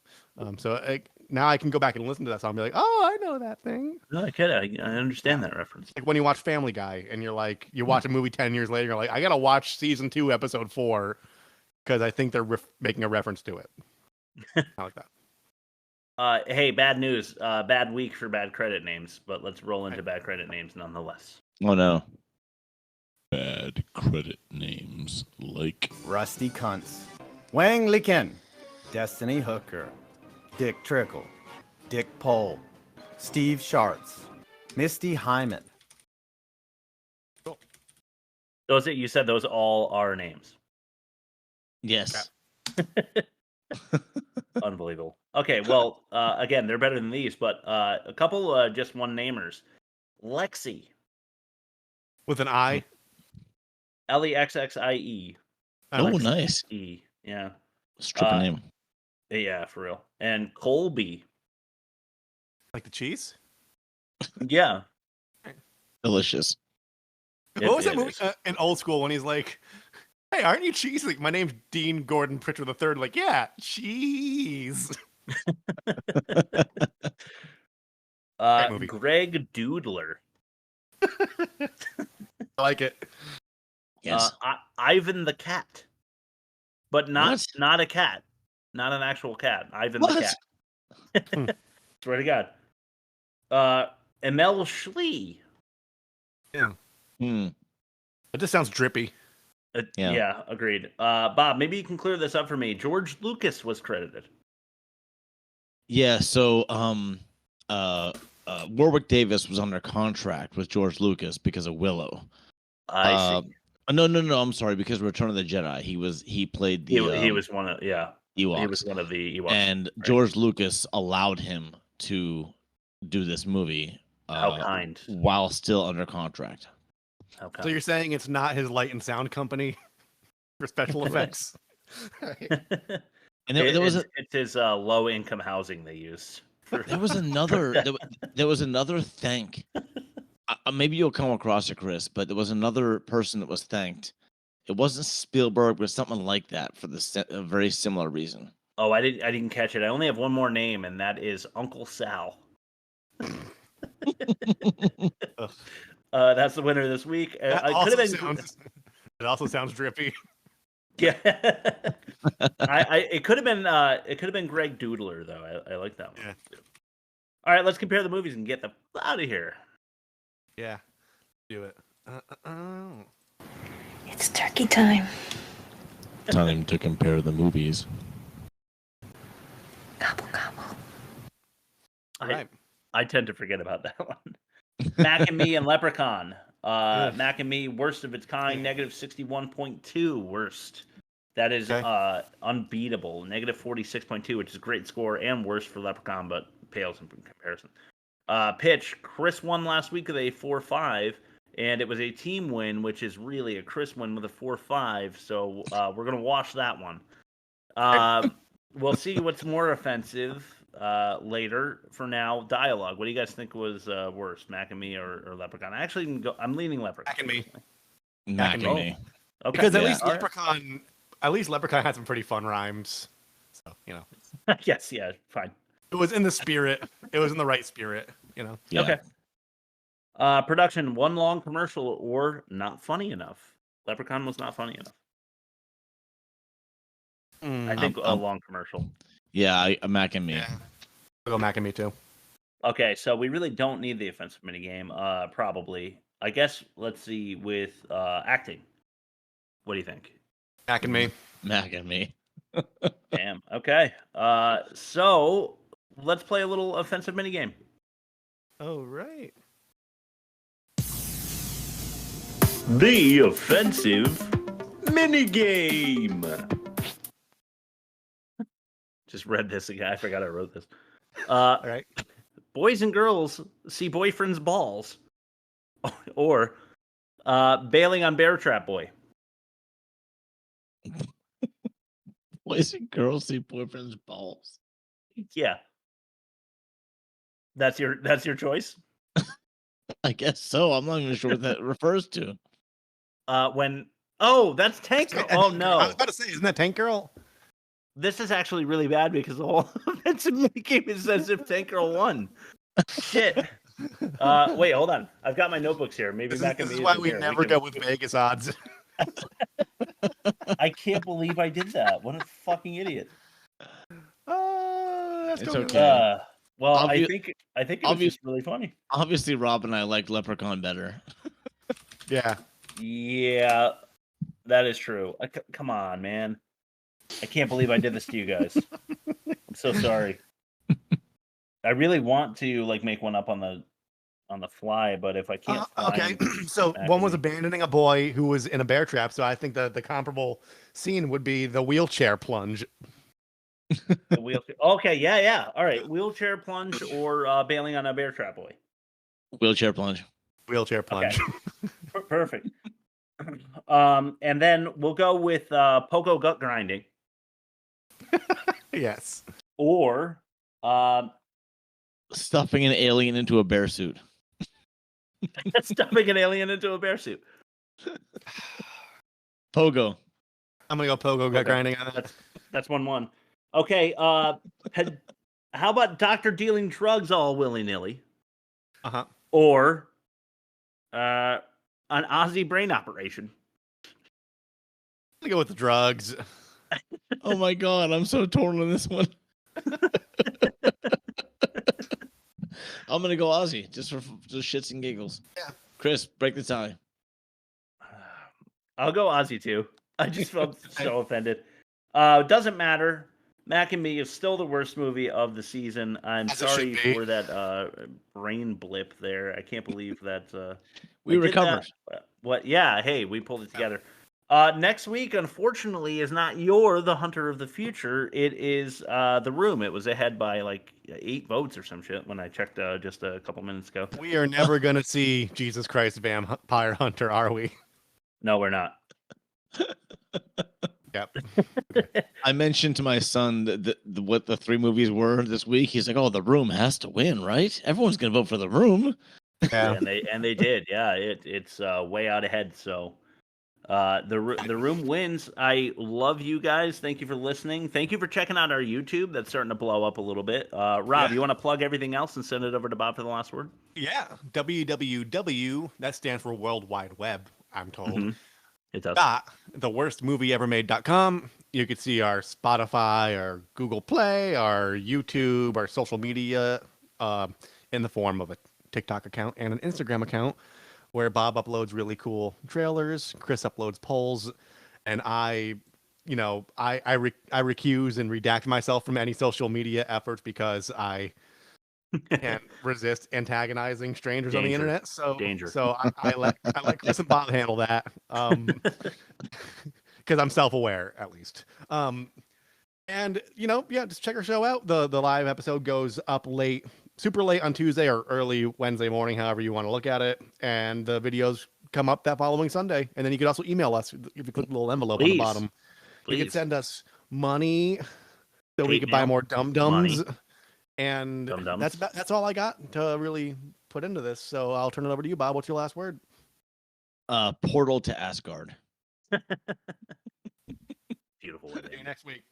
Now I can go back and listen to that song and be like, oh, I know that thing. No, I understand that reference. Like when you watch Family Guy and you're like, you watch a movie 10 years later, you're like, I gotta watch season 2, episode 4, because I think they're making a reference to it. I like that. Hey, bad news. Bad week for bad credit names, but let's roll into bad credit names nonetheless. Oh no. Bad credit names like Rusty Cunts, Wang Liken, Destiny Hooker, Dick Trickle, Dick Pole, Steve Schartz, Misty Hyman. Cool. You said those all are names. Yes. Unbelievable. Okay, well, again, they're better than these, but a couple just one-namers. Lexi. With an I? Lexxie. Oh, nice. E. Yeah. Stripper name. Yeah, for real. And Colby. Like the cheese? Yeah. Delicious. What was that movie in Old School when he's like, hey, aren't you cheese? Like, my name's Dean Gordon Pritchard III. Like, yeah, cheese. Greg Doodler. I like it. Yes. Ivan the cat. But not a cat. Not an actual cat. Ivan the cat. Swear to God. Emil Schlee. Yeah. It just sounds drippy. Yeah, agreed. Bob, maybe you can clear this up for me. George Lucas was credited. Yeah, so Warwick Davis was under contract with George Lucas because of Willow. I see. No, I'm sorry, because Return of the Jedi. He played the he was one of Ewoks. He was one of the Ewoks. And George Lucas allowed him to do this movie. How kind. While still under contract. How kind. So you're saying it's not his light and sound company for special effects? And it's his low income housing they used. There was another. There was another thank. Maybe you'll come across it, Chris. But there was another person that was thanked. It wasn't Spielberg, but something like that for a very similar reason. Oh, I didn't catch it. I only have one more name, and that is Uncle Sal. That's the winner this week. It also sounds drippy. Yeah, it could have been Greg Doodler though. I like that one. Yeah. All right, let's compare the movies and get the out of here. Yeah, do it. It's turkey time. Time to compare the movies. Gobble gobble. I tend to forget about that one. Mac and Me and Leprechaun. Mac and Me, worst of its kind, negative 61.2 worst. That is unbeatable. Negative 46.2, which is a great score and worse for Leprechaun, but pales in comparison. Pitch, Chris won last week with a 4-5, and it was a team win, which is really a Chris win with a 4-5, so we're going to wash that one. We'll see what's more offensive later. For now, dialogue. What do you guys think was worse, Mac and Me or Leprechaun? I'm leaning Leprechaun. Mac and Me. Mac and Me. Okay. Because at least Leprechaun had some pretty fun rhymes. So, Yes, yeah, fine. It was in the spirit. It was in the right spirit, Yeah. Okay. Production, one long commercial or not funny enough. Leprechaun was not funny enough. I think a long commercial. Yeah, Mac and Me. Yeah. I'll go Mac and Me too. Okay, so we really don't need the offensive minigame, probably. I guess let's see with acting. What do you think? Mac and me. Mac and me. Damn. Okay. So let's play a little offensive minigame. Oh, right. The offensive minigame. Just read this again. I forgot I wrote this. All right. Boys and girls see boyfriend's balls, or bailing on bear trap boy. Boys and girls see boyfriend's balls. Yeah. That's your choice? I guess so. I'm not even sure what that refers to. That's Tank Girl. Oh no. I was about to say, isn't that Tank Girl? This is actually really bad because the whole offensive minigame is as if Tank Girl won. Shit. Wait, hold on. I've got my notebooks here. Maybe This is why we never go with Vegas odds. I can't believe I did that. What a fucking idiot. It's okay. I think it was just really funny. Obviously, Rob and I like Leprechaun better. Yeah. Yeah, that is true. Come on, man. I can't believe I did this to you guys. I'm so sorry. I really want to make one up on the fly, but if I can't okay. find So one was abandoning a boy who was in a bear trap. So I think the comparable scene would be the wheelchair plunge. the wheelchair. Okay, yeah. All right, wheelchair plunge or bailing on a bear trap boy. Wheelchair plunge. Wheelchair plunge. Okay. Perfect. And then we'll go with Pogo Gut Grinding. Yes. Or stuffing an alien into a bear suit. Stuffing an alien into a bear suit. Pogo. I'm gonna go Pogo Gut Grinding on that. That's 1-1. Okay. How about Doctor dealing drugs all willy nilly? Or an Ozzie brain operation. I'm gonna go with the drugs. Oh my god, I'm so torn on this one. I'm gonna go Ozzie just for just shits and giggles. Yeah. Chris, break the tie. I'll go Ozzie too. I just felt so offended. Doesn't matter. Mac and Me is still the worst movie of the season. I'm sorry for that brain blip there. I can't believe that we recovered. What? Yeah. Hey, we pulled it together. Next week, unfortunately, is not The Hunter of the Future. It is The Room. It was ahead by 8 votes or some shit when I checked just a couple minutes ago. We are never gonna see Jesus Christ Vampire Hunter, are we? No, we're not. Yep. I mentioned to my son what the 3 movies were this week. He's like, "Oh, The Room has to win, right? Everyone's gonna vote for The Room." Yeah, and they did. Yeah, it's way out ahead. So. The Room wins. I love you guys. Thank you for listening. Thank you for checking out our YouTube. That's starting to blow up a little bit. Rob, you want to plug everything else and send it over to Bob for the last word? Yeah. www. That stands for World Wide Web, I'm told. Mm-hmm. It does. theworstmovieevermade.com. You could see our Spotify, our Google Play, our YouTube, our social media in the form of a TikTok account and an Instagram account, where Bob uploads really cool trailers, Chris uploads polls, and I recuse and redact myself from any social media efforts because I can't resist antagonizing strangers on the internet. So I let Chris and Bob handle that because I'm self-aware at least. And just check our show out. The live episode goes up late. Super late on Tuesday or early Wednesday morning, however you want to look at it. And the videos come up that following Sunday. And then you could also email us if you click the little envelope on the bottom. You could send us money so we could buy more Dum-Dums. And Dum-Dums. That's all I got to really put into this. So I'll turn it over to you, Bob. What's your last word? Portal to Asgard. Beautiful. See you next week.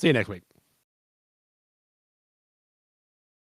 See you next week.